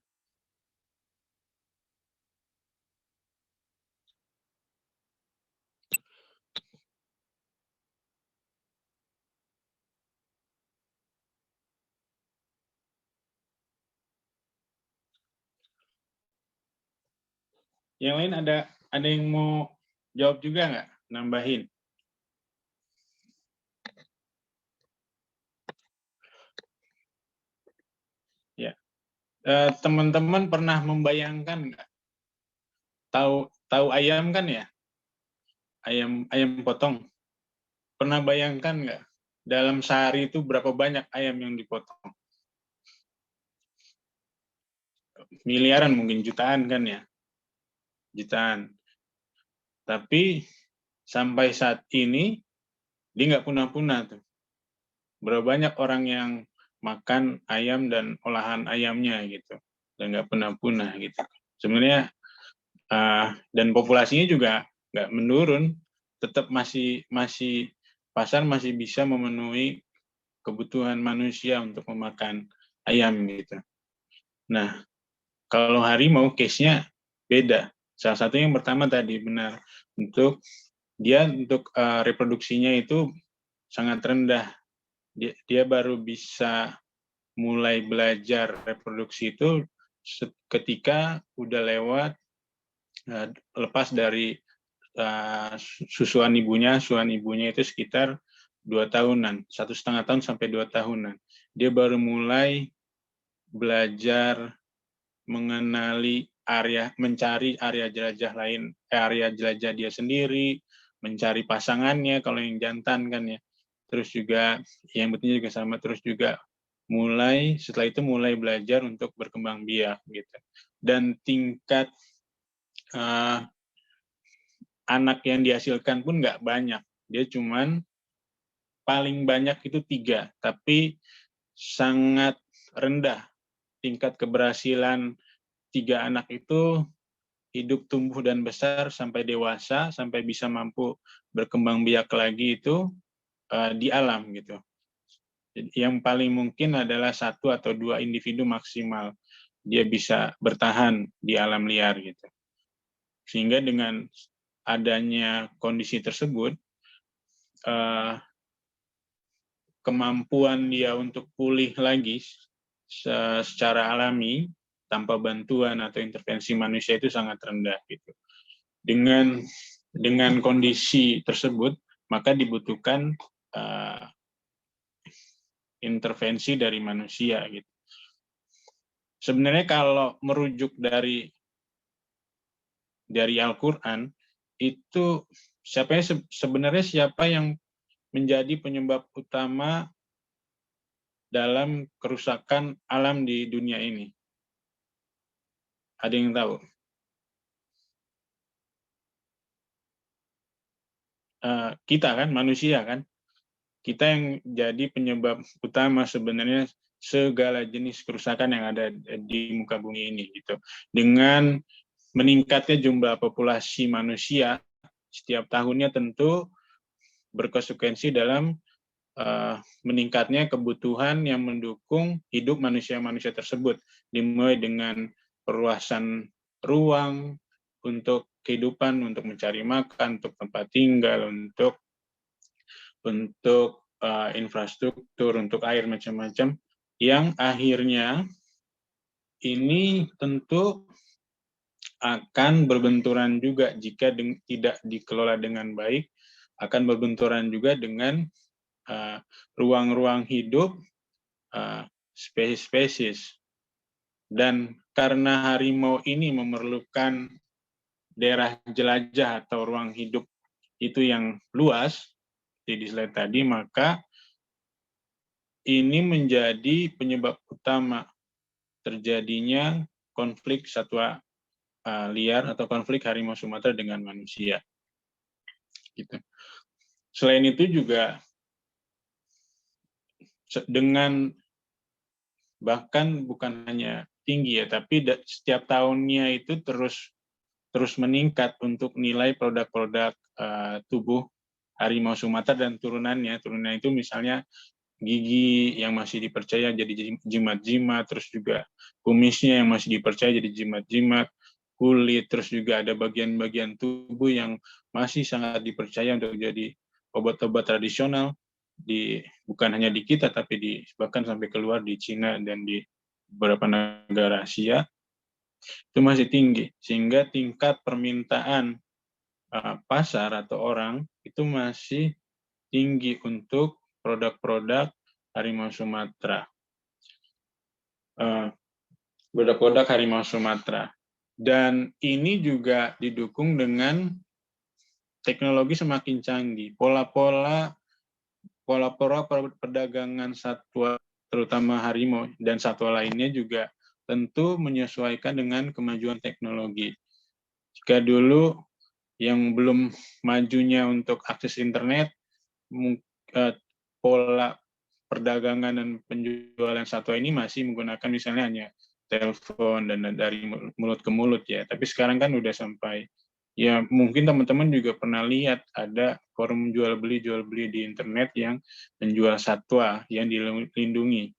Yang lain ada yang mau jawab juga nggak? Nambahin. Ya. Teman-teman pernah membayangkan nggak? Tahu ayam kan ya? Ayam potong. Pernah bayangkan nggak? Dalam sehari itu berapa banyak ayam yang dipotong? Miliaran, mungkin jutaan kan ya? Jutaan. Tapi sampai saat ini dia nggak punah-punah tuh. Berapa banyak orang yang makan ayam dan olahan ayamnya gitu, dan nggak punah-punah gitu. Sebenarnya dan populasinya juga nggak menurun, tetap masih pasar masih bisa memenuhi kebutuhan manusia untuk memakan ayam gitu. Nah, kalau harimau case-nya beda. Salah satu yang pertama tadi benar, untuk reproduksinya itu sangat rendah. Dia baru bisa mulai belajar reproduksi itu ketika udah lewat lepas dari susuan ibunya itu sekitar 2 tahunan, 1,5 tahun sampai 2 tahunan. Dia baru mulai belajar mengenali mencari area jelajah lain, area jelajah dia sendiri, mencari pasangannya kalau yang jantan kan ya. Terus juga yang betina juga sama, terus juga setelah itu mulai belajar untuk berkembang biak gitu. Dan tingkat anak yang dihasilkan pun nggak banyak. Dia cuman paling banyak itu 3, tapi sangat rendah tingkat keberhasilan 3 anak itu hidup, tumbuh, dan besar sampai dewasa, sampai bisa mampu berkembang biak lagi itu di alam gitu. Yang paling mungkin adalah 1 atau 2 individu maksimal dia bisa bertahan di alam liar gitu. Sehingga dengan adanya kondisi tersebut, kemampuan dia untuk pulih lagi secara alami tanpa bantuan atau intervensi manusia itu sangat rendah gitu. Dengan kondisi tersebut, maka dibutuhkan intervensi dari manusia gitu. Sebenarnya kalau merujuk dari Al-Qur'an itu sebenarnya siapa yang menjadi penyebab utama dalam kerusakan alam di dunia ini? Ada yang tahu? Kita kan, manusia kan? Kita yang jadi penyebab utama sebenarnya segala jenis kerusakan yang ada di muka bumi ini gitu. Dengan meningkatnya jumlah populasi manusia setiap tahunnya, tentu berkonsekuensi dalam meningkatnya kebutuhan yang mendukung hidup manusia-manusia tersebut, dimulai dengan perluasan ruang untuk kehidupan, untuk mencari makan, untuk tempat tinggal, untuk infrastruktur, untuk air, macam-macam, yang akhirnya ini tentu akan berbenturan juga jika tidak dikelola dengan baik, akan berbenturan juga dengan ruang-ruang hidup spesies-spesies. Dan karena harimau ini memerlukan daerah jelajah atau ruang hidup itu yang luas, di slide tadi, maka ini menjadi penyebab utama terjadinya konflik satwa liar atau konflik harimau Sumatera dengan manusia. Gitu. Selain itu juga dengan bahkan bukan hanya tinggi ya, tapi setiap tahunnya itu terus meningkat untuk nilai produk-produk tubuh harimau Sumatera dan turunannya. Turunannya itu misalnya gigi yang masih dipercaya jadi jimat-jimat, terus juga kumisnya yang masih dipercaya jadi jimat-jimat, kulit, terus juga ada bagian-bagian tubuh yang masih sangat dipercaya untuk jadi obat-obat tradisional, bukan hanya di kita, tapi bahkan sampai keluar di Cina dan di beberapa negara Asia, itu masih tinggi. Sehingga tingkat permintaan pasar atau orang itu masih tinggi untuk produk-produk harimau Sumatera. Produk-produk harimau Sumatera. Dan ini juga didukung dengan teknologi semakin canggih. Pola-pola perdagangan satwa, terutama harimau dan satwa lainnya juga tentu menyesuaikan dengan kemajuan teknologi. Jika dulu yang belum majunya untuk akses internet, pola perdagangan dan penjualan satwa ini masih menggunakan misalnya hanya telepon dan dari mulut ke mulut ya. Tapi sekarang kan udah sampai, ya mungkin teman-teman juga pernah lihat ada forum jual beli di internet yang menjual satwa yang dilindungi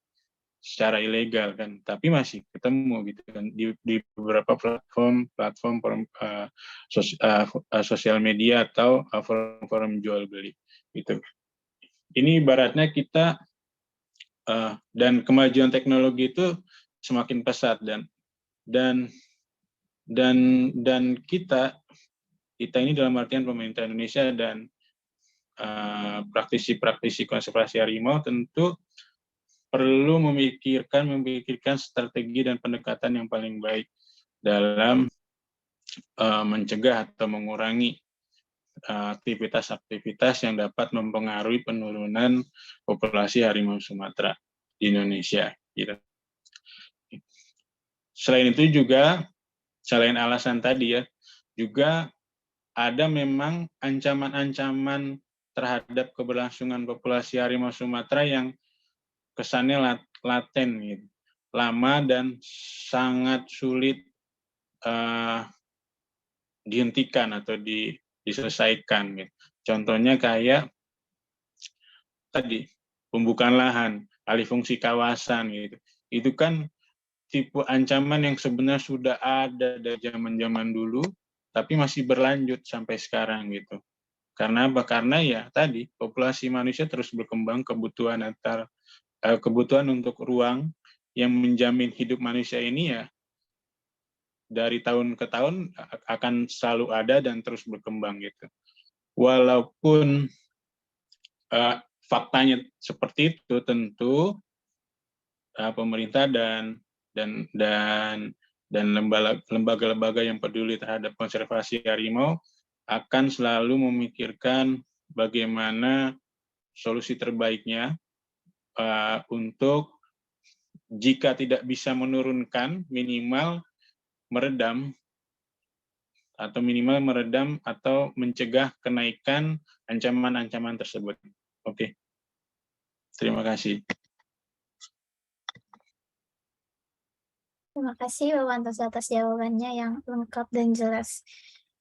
secara ilegal kan, tapi masih ketemu gitu kan di beberapa platform sosial media atau forum jual beli gitu. Ini ibaratnya kita dan kemajuan teknologi itu semakin pesat dan kita ini dalam artian pemerintah Indonesia dan praktisi konservasi harimau tentu perlu memikirkan strategi dan pendekatan yang paling baik dalam mencegah atau mengurangi aktivitas-aktivitas yang dapat mempengaruhi penurunan populasi harimau Sumatera di Indonesia. Gitu. Selain itu juga, selain alasan tadi ya, juga ada memang ancaman-ancaman terhadap keberlangsungan populasi harimau Sumatera yang kesannya laten, gitu. Lama dan sangat sulit dihentikan atau diselesaikan. Gitu. Contohnya kayak tadi, pembukaan lahan, alih fungsi kawasan. Gitu. Itu kan tipe ancaman yang sebenarnya sudah ada dari zaman-zaman dulu, tapi masih berlanjut sampai sekarang gitu. Karena apa? Karena ya tadi populasi manusia terus berkembang, kebutuhan untuk ruang yang menjamin hidup manusia ini ya dari tahun ke tahun akan selalu ada dan terus berkembang gitu. Walaupun faktanya seperti itu, tentu pemerintah dan lembaga-lembaga yang peduli terhadap konservasi harimau akan selalu memikirkan bagaimana solusi terbaiknya untuk jika tidak bisa menurunkan, minimal meredam atau mencegah kenaikan ancaman-ancaman tersebut. Oke. Terima kasih. Terima kasih Bapak Antos atas jawabannya yang lengkap dan jelas.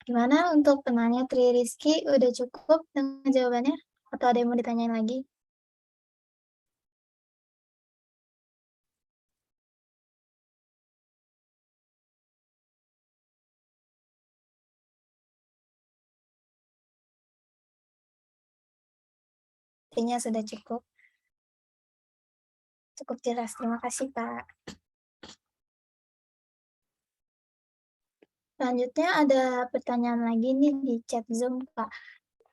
Gimana untuk penanya Tri Rizky, udah cukup dengan jawabannya? Atau ada yang mau ditanyain lagi? Kayaknya sudah cukup. Cukup jelas. Terima kasih, Pak. Selanjutnya ada pertanyaan lagi nih di chat Zoom, Pak.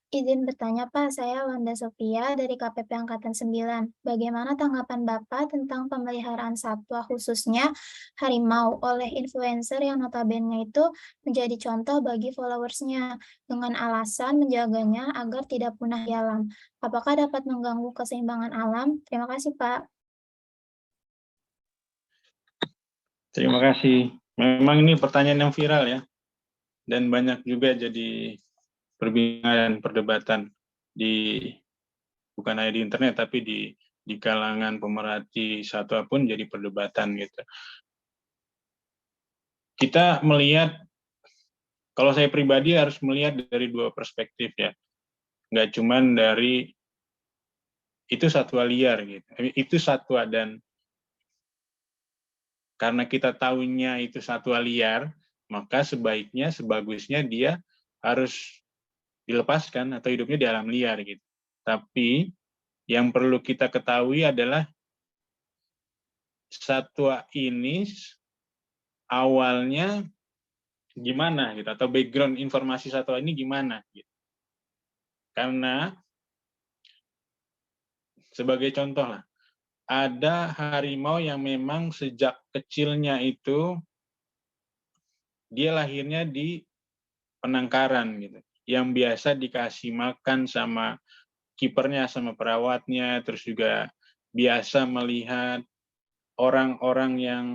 Izin bertanya, Pak. Saya Wanda Sofia dari KPP Angkatan 9. Bagaimana tanggapan Bapak tentang pemeliharaan satwa khususnya harimau oleh influencer yang notabene itu menjadi contoh bagi followersnya dengan alasan menjaganya agar tidak punah di alam? Apakah dapat mengganggu keseimbangan alam? Terima kasih, Pak. Terima kasih. Memang ini pertanyaan yang viral ya, dan banyak juga jadi perbincangan, perdebatan bukan hanya di internet tapi di kalangan pemerhati satwa pun jadi perdebatan gitu. Kita melihat, kalau saya pribadi harus melihat dari dua perspektif ya, nggak cuman dari itu satwa liar gitu, itu satwa, dan karena kita tahunya itu satwa liar, maka sebaiknya, sebagusnya dia harus dilepaskan atau hidupnya di alam liar gitu. Tapi yang perlu kita ketahui adalah satwa ini awalnya gimana gitu, atau background informasi satwa ini gimana gitu. Karena sebagai contoh lah, ada harimau yang memang sejak kecilnya itu dia lahirnya di penangkaran gitu, yang biasa dikasih makan sama kipernya, sama perawatnya, terus juga biasa melihat orang-orang yang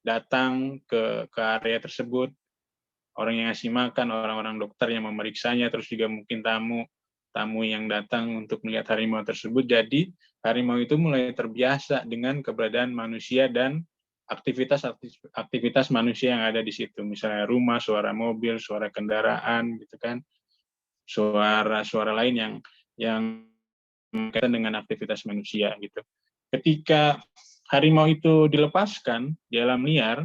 datang ke area tersebut, orang yang ngasih makan, orang-orang dokter yang memeriksanya, terus juga mungkin tamu yang datang untuk melihat harimau tersebut. Jadi harimau itu mulai terbiasa dengan keberadaan manusia dan aktivitas manusia yang ada di situ. Misalnya rumah, suara mobil, suara kendaraan, gitu kan, suara lain yang berkaitan dengan aktivitas manusia gitu. Ketika harimau itu dilepaskan di alam liar,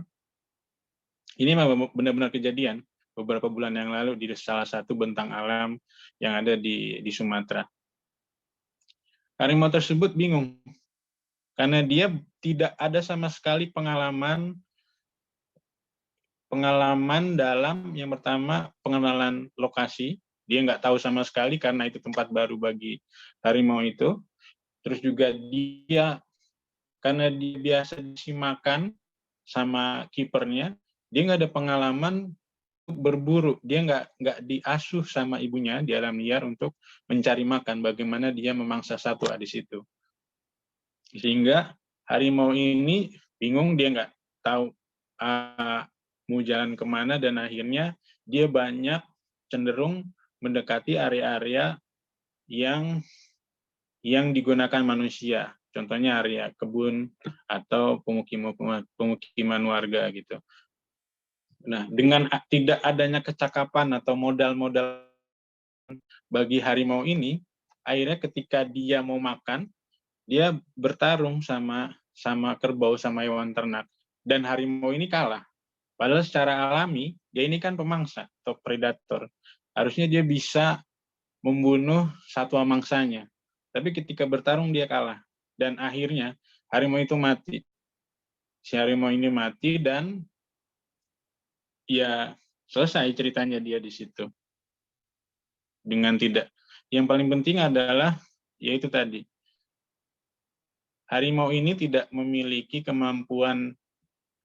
ini benar-benar kejadian beberapa bulan yang lalu di salah satu bentang alam yang ada di Sumatera. Harimau tersebut bingung karena dia tidak ada sama sekali pengalaman dalam, yang pertama, pengenalan lokasi. Dia nggak tahu sama sekali karena itu tempat baru bagi harimau itu. Terus juga dia, karena dia biasa dikasih makan sama kipernya, dia nggak ada pengalaman berburu. Dia nggak diasuh sama ibunya di alam liar untuk mencari makan. Bagaimana dia memangsa satwa di situ. Sehingga harimau ini bingung, dia nggak tahu mau jalan kemana, dan akhirnya dia banyak cenderung mendekati area-area yang digunakan manusia. Contohnya area kebun atau pemukiman warga gitu. Nah, dengan tidak adanya kecakapan atau modal-modal bagi harimau ini, akhirnya ketika dia mau makan, dia bertarung sama kerbau, sama hewan ternak, dan harimau ini kalah. Padahal secara alami dia ini kan pemangsa atau predator. Harusnya dia bisa membunuh satwa mangsanya. Tapi ketika bertarung dia kalah, dan akhirnya harimau itu mati. Si harimau ini mati, dan ya selesai ceritanya dia di situ. Dengan tidak, yang paling penting adalah yaitu tadi, harimau ini tidak memiliki kemampuan,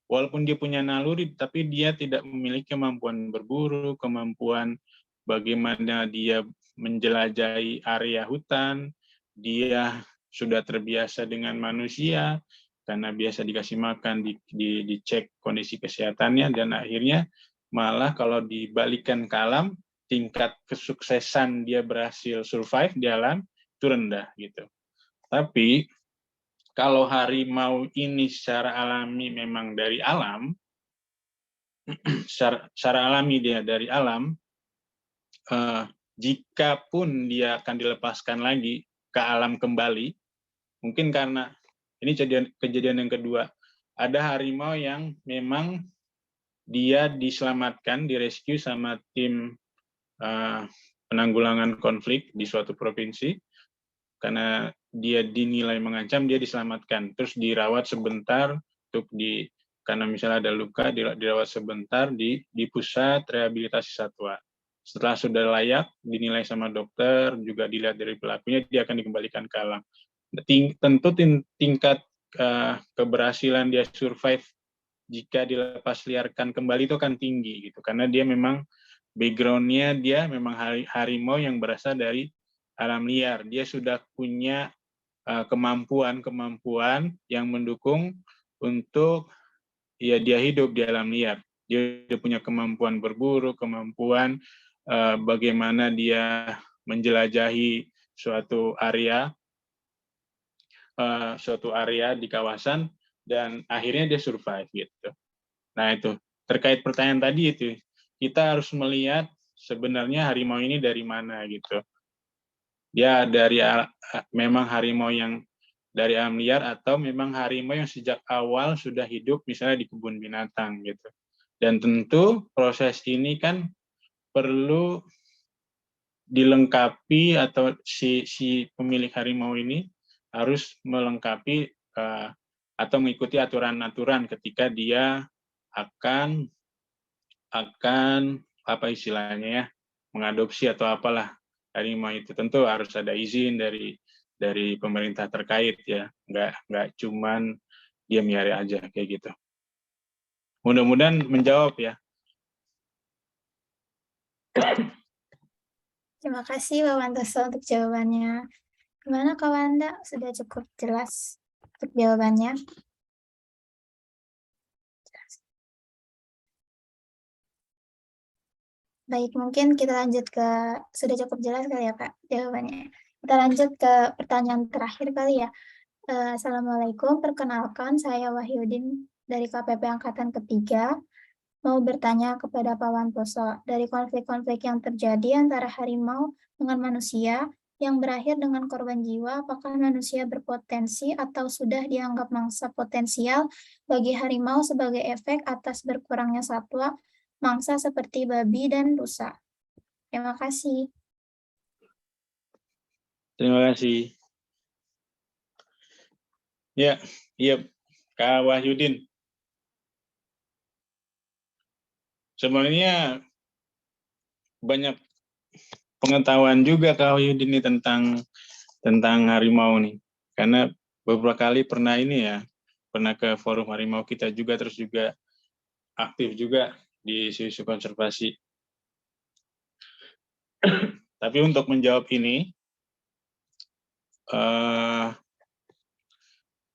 walaupun dia punya naluri, tapi dia tidak memiliki kemampuan berburu, kemampuan bagaimana dia menjelajahi area hutan. Dia sudah terbiasa dengan manusia karena biasa dikasih makan, dicek kondisi kesehatannya, dan akhirnya malah kalau dibalikkan ke alam, tingkat kesuksesan dia berhasil survive di alam itu rendah gitu. Tapi kalau harimau ini secara alami memang dari alam, secara alami dia dari alam, jikapun dia akan dilepaskan lagi ke alam kembali, mungkin karena ini kejadian yang kedua, ada harimau yang memang dia diselamatkan, direscue sama tim penanggulangan konflik di suatu provinsi, karena dia dinilai mengancam, dia diselamatkan, terus dirawat sebentar karena misalnya ada luka, dirawat sebentar di pusat rehabilitasi satwa. Setelah sudah layak, dinilai sama dokter, juga dilihat dari pelakunya, dia akan dikembalikan ke alam. Tentu tingkat keberhasilan dia survive jika dilepas liarkan kembali itu kan tinggi gitu, karena dia memang background-nya dia memang harimau yang berasal dari alam liar. Dia sudah punya kemampuan yang mendukung untuk dia hidup di alam liar. Dia punya kemampuan berburu, kemampuan bagaimana dia menjelajahi suatu area di kawasan, dan akhirnya dia survive gitu. Nah itu terkait pertanyaan tadi itu, kita harus melihat sebenarnya harimau ini dari mana gitu. Dia memang harimau yang dari alam liar atau memang harimau yang sejak awal sudah hidup misalnya di kebun binatang gitu. Dan tentu proses ini kan perlu dilengkapi, atau si pemilik harimau ini harus melengkapi atau mengikuti aturan-aturan ketika dia akan apa istilahnya ya, mengadopsi atau apalah harimau itu. Tentu harus ada izin dari pemerintah terkait ya, nggak cuman dia miara aja kayak gitu. Mudah-mudahan menjawab ya. Terima kasih Pak Wantoso untuk jawabannya. Gimana Kak Wanda? Sudah cukup jelas untuk jawabannya? Baik, mungkin kita lanjut sudah cukup jelas kali ya Kak jawabannya. Kita lanjut ke pertanyaan terakhir kali ya. Assalamualaikum, perkenalkan saya Wahyudin dari KPP Angkatan Ketiga. Mau bertanya kepada Pak Wantoso, dari konflik-konflik yang terjadi antara harimau dengan manusia yang berakhir dengan korban jiwa, apakah manusia berpotensi atau sudah dianggap mangsa potensial bagi harimau sebagai efek atas berkurangnya satwa mangsa seperti babi dan rusa? Terima kasih. Terima kasih. Ya, iya Kak Wahyudin. Sebenarnya banyak pengetahuan juga Kak Wahyudin ini tentang harimau nih. Karena beberapa kali pernah ke forum harimau kita juga, terus juga aktif juga di isu-isu konservasi. Tapi untuk menjawab ini,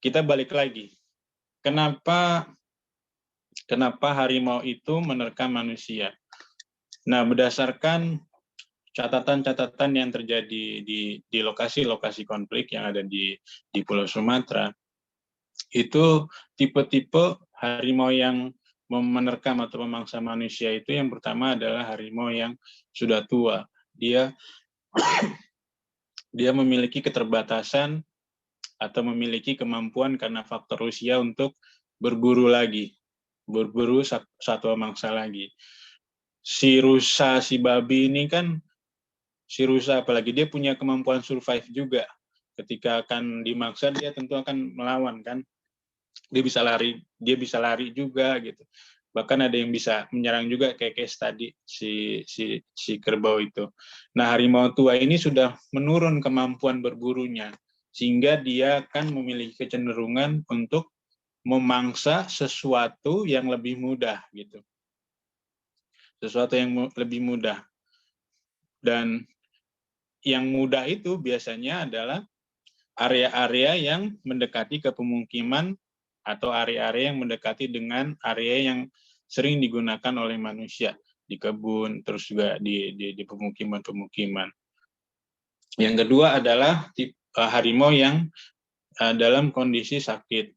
kita balik lagi. Kenapa harimau itu menerkam manusia? Nah, berdasarkan catatan-catatan yang terjadi di lokasi-lokasi konflik yang ada di Pulau Sumatera, itu tipe-tipe harimau yang menerkam atau memangsa manusia itu yang pertama adalah harimau yang sudah tua. Dia memiliki keterbatasan atau memiliki kemampuan karena faktor usia untuk berburu satwa mangsa lagi. Si rusa, si babi ini kan, si rusa apalagi dia punya kemampuan survive juga. Ketika akan dimangsa dia tentu akan melawan kan. Dia bisa lari juga gitu. Bahkan ada yang bisa menyerang juga kayak tadi si kerbau itu. Nah, harimau tua ini sudah menurun kemampuan berburunya, sehingga dia akan memiliki kecenderungan untuk memangsa sesuatu yang lebih mudah gitu. Sesuatu yang lebih mudah. Dan yang mudah itu biasanya adalah area-area yang mendekati ke pemukiman atau area-area yang mendekati dengan area yang sering digunakan oleh manusia di kebun, terus juga di pemukiman-pemukiman. Yang kedua adalah harimau yang dalam kondisi sakit.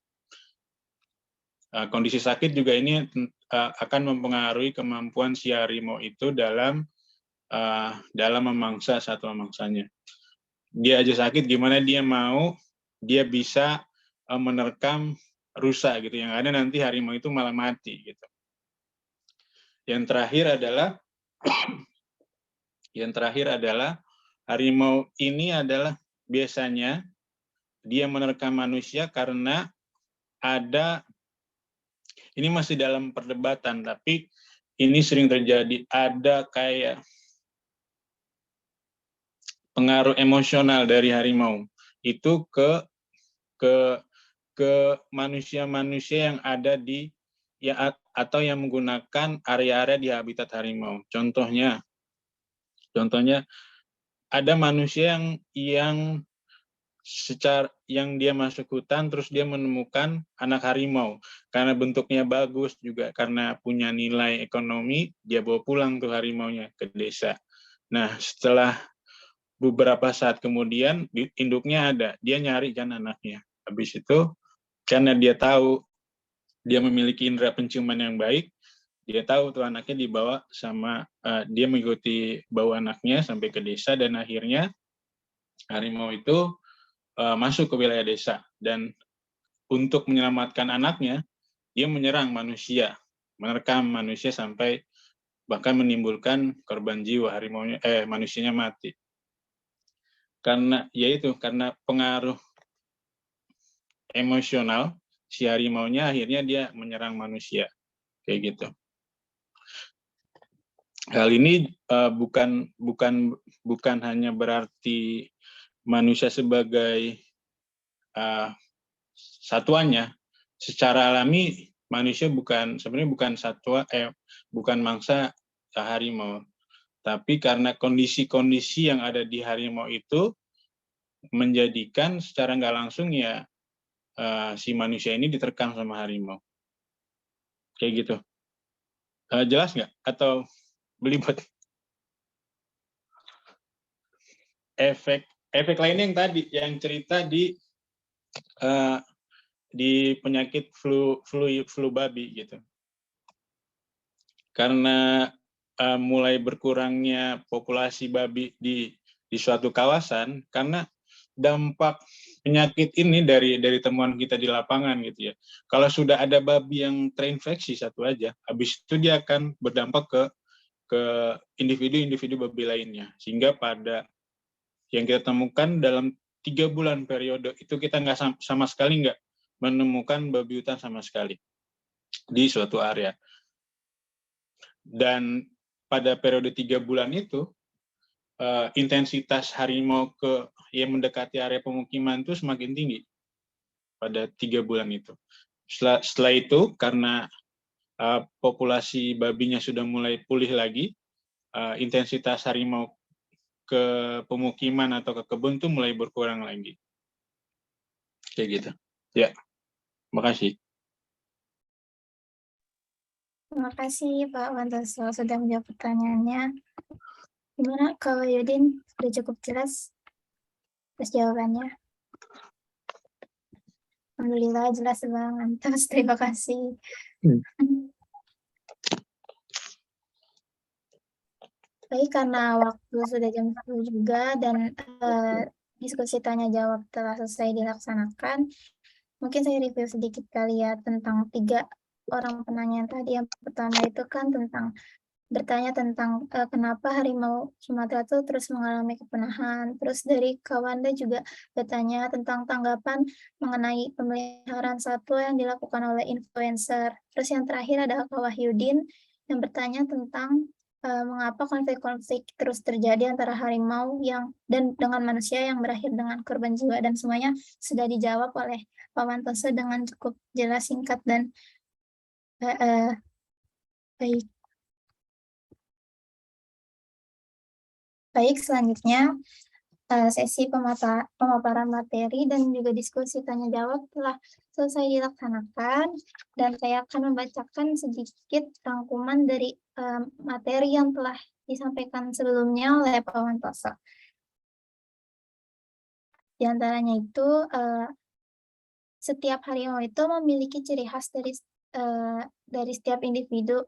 Kondisi sakit juga ini akan mempengaruhi kemampuan si harimau itu dalam dalam memangsa satwa mangsanya. Dia aja sakit, gimana dia bisa menerkam rusa gitu, yang ada nanti harimau itu malah mati gitu. Yang terakhir adalah harimau ini adalah biasanya dia menerkam manusia karena ini masih dalam perdebatan, tapi ini sering terjadi, ada kayak pengaruh emosional dari harimau itu ke manusia-manusia yang ada atau yang menggunakan area-area di habitat harimau. Contohnya ada manusia yang dia masuk hutan terus dia menemukan anak harimau karena bentuknya bagus, juga karena punya nilai ekonomi, dia bawa pulang tuh harimaunya ke desa. Nah, setelah beberapa saat kemudian induknya ada, dia nyari kan anaknya. Habis itu karena dia tahu dia memiliki indera penciuman yang baik, dia tahu tuh anaknya dibawa dia mengikuti bau anaknya sampai ke desa, dan akhirnya harimau itu masuk ke wilayah desa, dan untuk menyelamatkan anaknya dia menyerang manusia, menerkam manusia sampai bahkan menimbulkan korban jiwa, manusianya mati. Karena pengaruh emosional si harimaunya, akhirnya dia menyerang manusia kayak gitu. Hal ini bukan hanya berarti manusia sebagai satuannya. Secara alami manusia sebenarnya bukan mangsa harimau, tapi karena kondisi-kondisi yang ada di harimau itu menjadikan secara nggak langsung ya si manusia ini diterkam sama harimau. Kayak gitu. Jelas nggak? Atau belibet? Efek lainnya yang tadi, yang cerita di penyakit flu babi gitu. Karena mulai berkurangnya populasi babi di suatu kawasan, karena dampak penyakit ini dari temuan kita di lapangan gitu ya. Kalau sudah ada babi yang terinfeksi satu aja, habis itu dia akan berdampak ke individu-individu babi lainnya. Sehingga pada yang kita temukan dalam 3 bulan periode itu kita sama sekali nggak menemukan babi hutan sama sekali di suatu area. Dan pada periode 3 bulan itu intensitas harimau yang mendekati area pemukiman itu semakin tinggi pada 3 bulan itu. Setelah itu, karena populasi babinya sudah mulai pulih lagi, intensitas harimau ke pemukiman atau ke kebun itu mulai berkurang lagi. Kayak gitu. Ya, makasih. Terima kasih Pak Wantoso sudah menjawab pertanyaannya. Gimana kalau Yudin, sudah cukup jelas atas jawabannya? Alhamdulillah jelas banget. Terima kasih. Baik, karena waktu sudah jam 10 juga dan diskusi tanya jawab telah selesai dilaksanakan, mungkin saya review sedikit kali ya tentang 3 orang penanya yang tadi. Yang pertama itu kan bertanya tentang kenapa harimau Sumatera itu terus mengalami kepunahan. Terus dari Kawanda juga bertanya tentang tanggapan mengenai pemeliharaan satwa yang dilakukan oleh influencer. Terus yang terakhir adalah Kak Wahyudin yang bertanya tentang mengapa konflik-konflik terus terjadi antara harimau dan dengan manusia yang berakhir dengan korban jiwa, dan semuanya sudah dijawab oleh Pak Wantoso dengan cukup jelas, singkat, dan baik. Baik, selanjutnya sesi pemaparan materi dan juga diskusi tanya jawab telah selesai dilaksanakan, dan saya akan membacakan sedikit rangkuman dari materi yang telah disampaikan sebelumnya oleh Pak Wantoso. Di antaranya itu setiap harimau itu memiliki ciri khas dari setiap individu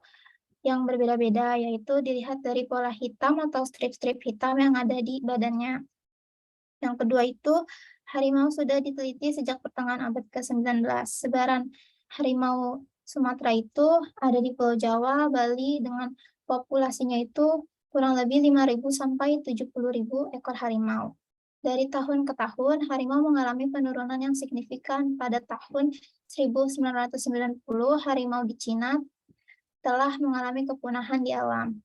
yang berbeda-beda, yaitu dilihat dari pola hitam atau strip-strip hitam yang ada di badannya. Yang kedua itu, harimau sudah diteliti sejak pertengahan abad ke-19. Sebaran harimau Sumatera itu ada di Pulau Jawa, Bali, dengan populasinya itu kurang lebih 5.000 sampai 70.000 ekor harimau. Dari tahun ke tahun, harimau mengalami penurunan yang signifikan. Pada tahun 1990, harimau di Cina telah mengalami kepunahan di alam.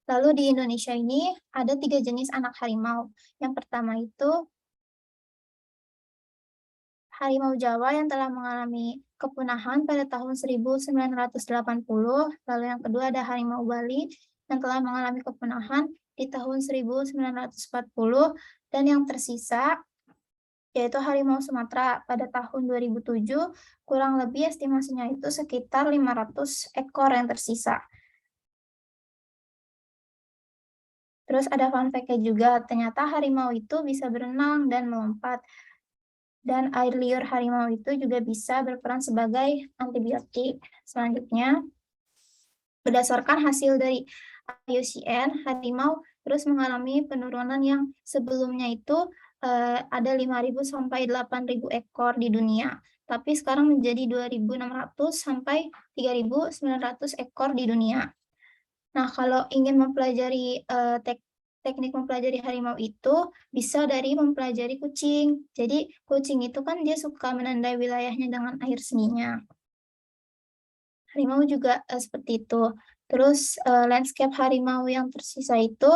Lalu di Indonesia ini ada 3 jenis anak harimau. Yang pertama itu harimau Jawa yang telah mengalami kepunahan pada tahun 1980. Lalu yang kedua ada harimau Bali yang telah mengalami kepunahan di tahun 1940. Dan yang tersisa yaitu harimau Sumatera pada tahun 2007, kurang lebih estimasinya itu sekitar 500 ekor yang tersisa. Terus ada fun fact-nya juga, ternyata harimau itu bisa berenang dan melompat. Dan air liur harimau itu juga bisa berperan sebagai antibiotik. Selanjutnya, berdasarkan hasil dari IUCN, harimau terus mengalami penurunan yang sebelumnya itu ada 5.000 sampai 8.000 ekor di dunia. Tapi sekarang menjadi 2.600 sampai 3.900 ekor di dunia. Nah, kalau ingin mempelajari teknik mempelajari harimau itu bisa dari mempelajari kucing. Jadi kucing itu kan dia suka menandai wilayahnya dengan air seninya. Harimau juga seperti itu. Terus landscape harimau yang tersisa itu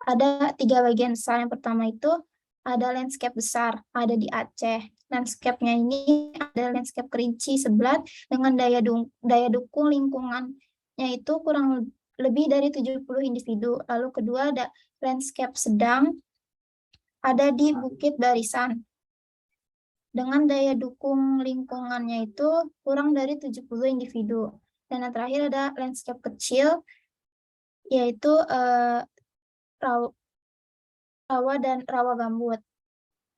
ada 3 bagian besar. Yang pertama itu ada landscape besar, ada di Aceh. Landscape-nya ini ada landscape Kerinci Seblat dengan daya dukung lingkungannya itu kurang lebih dari 70 individu. Lalu kedua ada landscape sedang, ada di Bukit Barisan. Dengan daya dukung lingkungannya itu kurang dari 70 individu. Dan yang terakhir ada landscape kecil, yaitu rawa dan rawa gambut.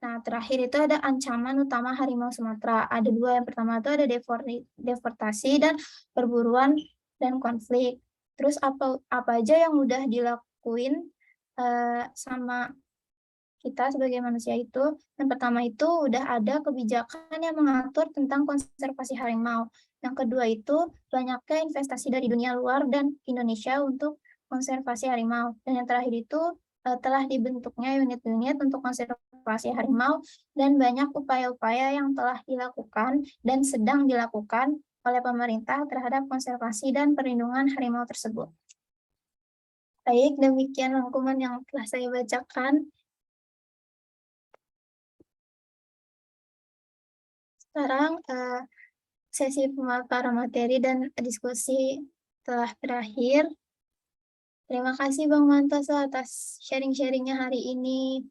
Nah, terakhir itu ada ancaman utama harimau Sumatera. Ada 2, yang pertama itu ada deforestasi dan perburuan dan konflik. Terus apa aja yang udah dilakuin sama kita sebagai manusia itu? Yang pertama itu udah ada kebijakan yang mengatur tentang konservasi harimau. Yang kedua itu banyaknya investasi dari dunia luar dan Indonesia untuk konservasi harimau. Dan yang terakhir itu telah dibentuknya unit-unit untuk konservasi harimau dan banyak upaya-upaya yang telah dilakukan dan sedang dilakukan oleh pemerintah terhadap konservasi dan perlindungan harimau tersebut. Baik, demikian rangkuman yang telah saya bacakan. Sekarang sesi pemaparan materi dan diskusi telah berakhir. Terima kasih Bang Mantoso atas sharing-sharingnya hari ini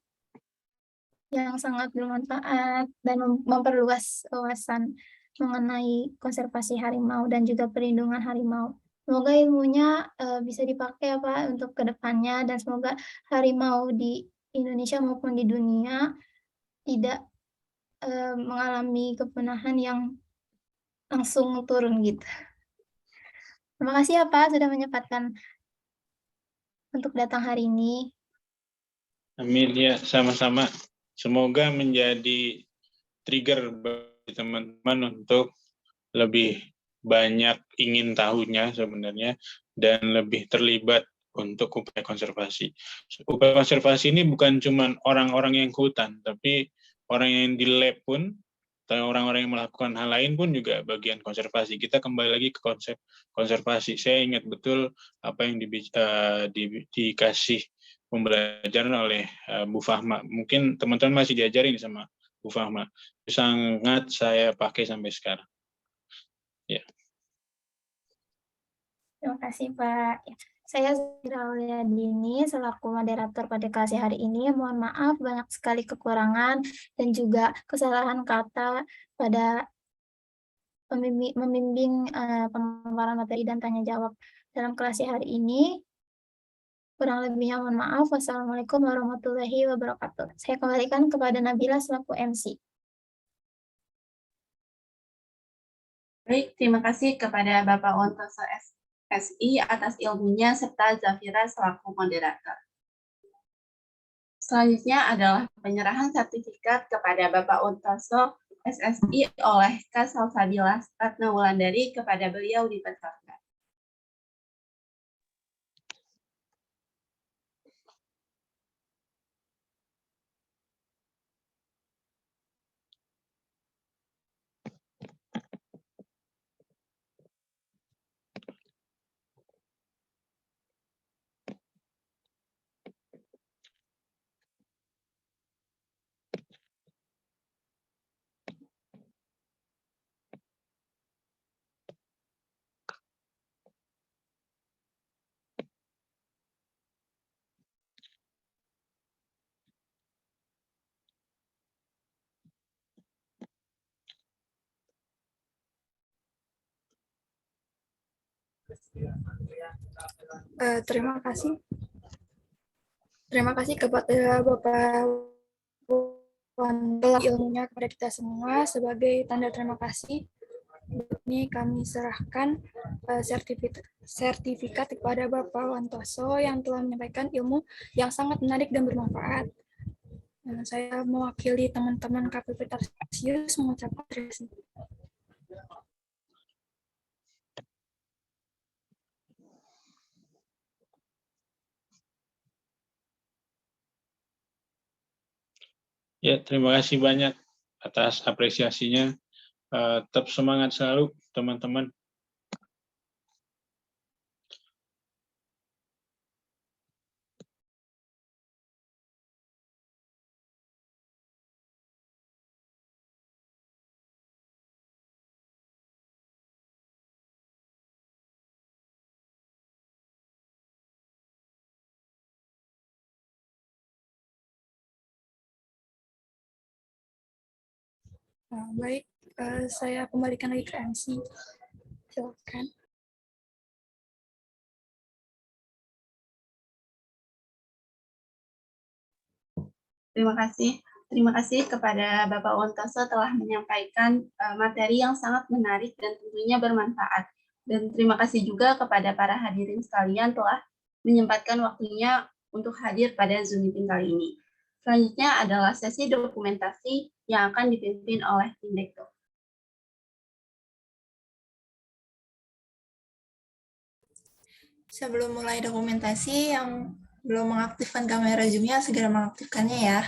yang sangat bermanfaat dan memperluas wawasan mengenai konservasi harimau dan juga perlindungan harimau. Semoga ilmunya bisa dipakai ya Pak untuk kedepannya, dan semoga harimau di Indonesia maupun di dunia tidak mengalami kepunahan yang langsung turun gitu. Terima kasih ya Pak sudah menyempatkan untuk datang hari ini. Amin, ya sama-sama. Semoga menjadi trigger bagi teman-teman untuk lebih banyak ingin tahunya sebenarnya dan lebih terlibat untuk upaya konservasi. Upaya konservasi ini bukan cuma orang-orang yang ke hutan, tapi orang yang di lab pun, atau orang-orang yang melakukan hal lain pun juga bagian konservasi. Kita kembali lagi ke konsep konservasi. Saya ingat betul apa yang dikasih pembelajaran oleh Bu Fahma. Mungkin teman-teman masih diajarin sama Bu Fahma. Sangat saya pakai sampai sekarang. Ya. Terima kasih Pak. Saya Zahra Auliadini selaku moderator pada kelas hari ini. Mohon maaf banyak sekali kekurangan dan juga kesalahan kata pada membimbing pemaparan materi dan tanya jawab dalam kelas hari ini. Kurang lebihnya mohon maaf. Wassalamualaikum warahmatullahi wabarakatuh. Saya kembalikan kepada Nabila selaku MC. Baik, terima kasih kepada Bapak Wantoso SI atas ilmunya serta Zafira selaku moderator. Selanjutnya adalah penyerahan sertifikat kepada Bapak Untoso SSI oleh Kak Salsabila Ratna Wulandari kepada beliau dipersilakan. Terima kasih. Terima kasih kepada Bapak Wanto ilmunya kepada kita semua. Sebagai tanda terima kasih, ini kami serahkan sertifikat kepada Bapak Wantoso yang telah menyampaikan ilmu yang sangat menarik dan bermanfaat. Saya mewakili teman-teman KPP Tarsius mengucapkan terima kasih. Ya, terima kasih banyak atas apresiasinya. Tetap semangat selalu, teman-teman. Baik, saya kembalikan lagi ke MC. Silakan. Terima kasih. Terima kasih kepada Bapak Wantoso telah menyampaikan materi yang sangat menarik dan tentunya bermanfaat. Dan terima kasih juga kepada para hadirin sekalian telah menyempatkan waktunya untuk hadir pada Zoom meeting kali ini. Selanjutnya adalah sesi dokumentasi yang akan dipimpin oleh tim Dekto. Sebelum mulai dokumentasi, yang belum mengaktifkan kamera Zoom-nya segera mengaktifkannya ya.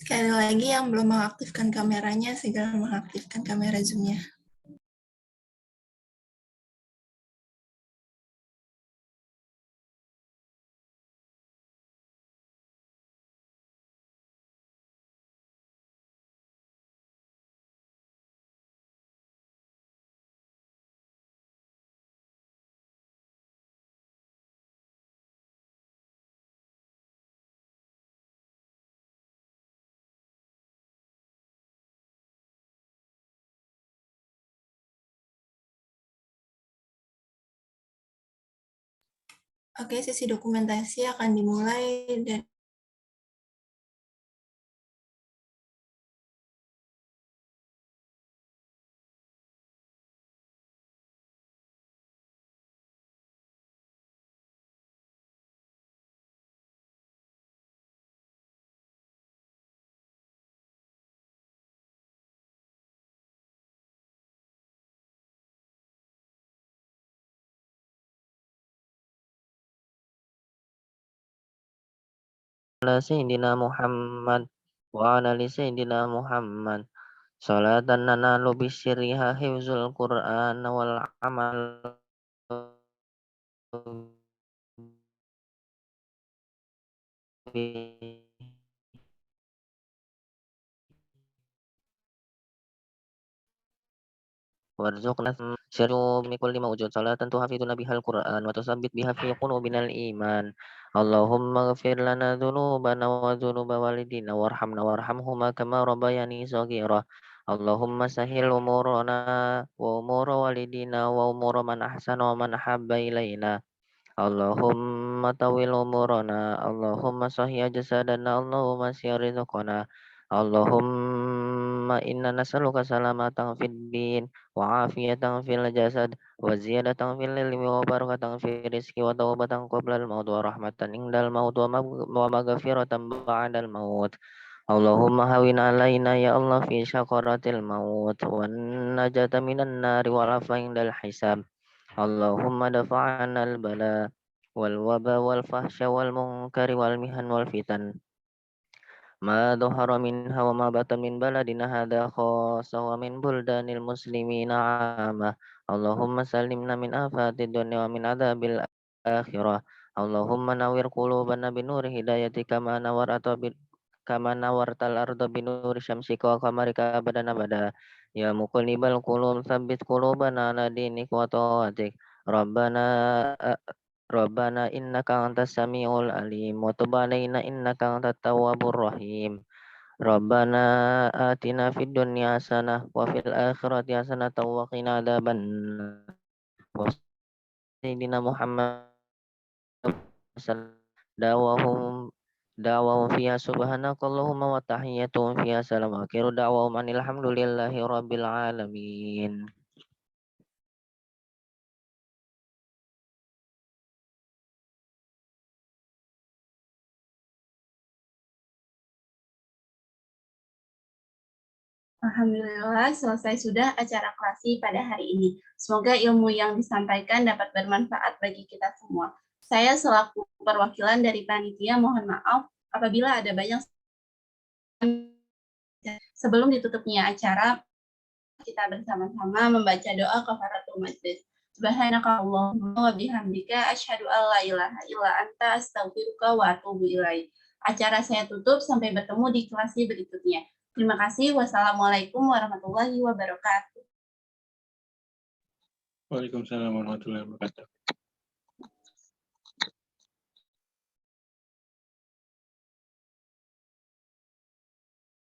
Sekali lagi yang belum mengaktifkan kameranya segera mengaktifkan kamera Zoom-nya. Oke, sesi dokumentasi akan dimulai dari ala Sayyidina Muhammad wa ala ali Sayyidina Muhammad. Salatan nanalu bisiriha hifzul Qur'an wal amal warzuqna syarru min kulli mawjud salatan tuhafiduna bihal Qur'an wa tusabbit biha fi qulubinal iman. Allahumma ghfir lana dhunubana wa dhunuba walidina warhamna warhamhuma kama rabbayani shaghira. Allahumma sahhil umurana wa umura walidina wa umura man ahsana wa man ahabba ilaina. Allahumma tawil umurana, Allahumma sahih jasadana, Allahumma sihir rizqana, Allahumma inna nas'aluka salamatan fid din wa afiyatan fil jasad wa ziyadatan fil ilmi wa barakatan fil rizqi wa taubatan qabla al maut wa rahmatan indal maut wa maghfiratan ba'dal maut. Allahumma hawin alaina ya Allah fi syakaratil maut wa najata minan nari wal afa indal hisab. Allahumma dafa'ana al-bala wal waba wal fahsya wal munkari wal mihan wal fitan ma dhahara minha wa ma batan min baladina hadha khassa wa min buldanil muslimina 'amma. Allahumma sallimna min afatid dunya wa min adzabil akhirah. Allahumma nawwir qulubana binuri hidayatika kama nawartal arda binuri syamsika wa qamarika abadan abada. Ya muqallibal qulub tsabbit qulubana ala dinik wa ta'atik. Rabbana Rabbana innaka antas samiul alim wa tub alaina innaka antat tawwabur rahim. Rabbana atina fid dunya hasanah wa fil akhirati hasanah wa qina adzabannar. Wa sayyidina Muhammad dawahum da'wahum fiha subhanakallahumma wa tahiyyatuhum fiha salam wa akhiru da'wahum alhamdulillahi rabbil alamin. Alhamdulillah, selesai sudah acara klasi pada hari ini. Semoga ilmu yang disampaikan dapat bermanfaat bagi kita semua. Saya selaku perwakilan dari panitia mohon maaf apabila ada banyak. Sebelum ditutupnya acara, kita bersama-sama membaca doa kafaratul majlis. Subhanakallahumma wa bihamdika asyhadu an la ilaha illa anta astaghfiruka wa atubu ilaik. Acara saya tutup, sampai bertemu di kelas berikutnya. Terima kasih. Wassalamualaikum warahmatullahi wabarakatuh. Waalaikumsalam warahmatullahi wabarakatuh.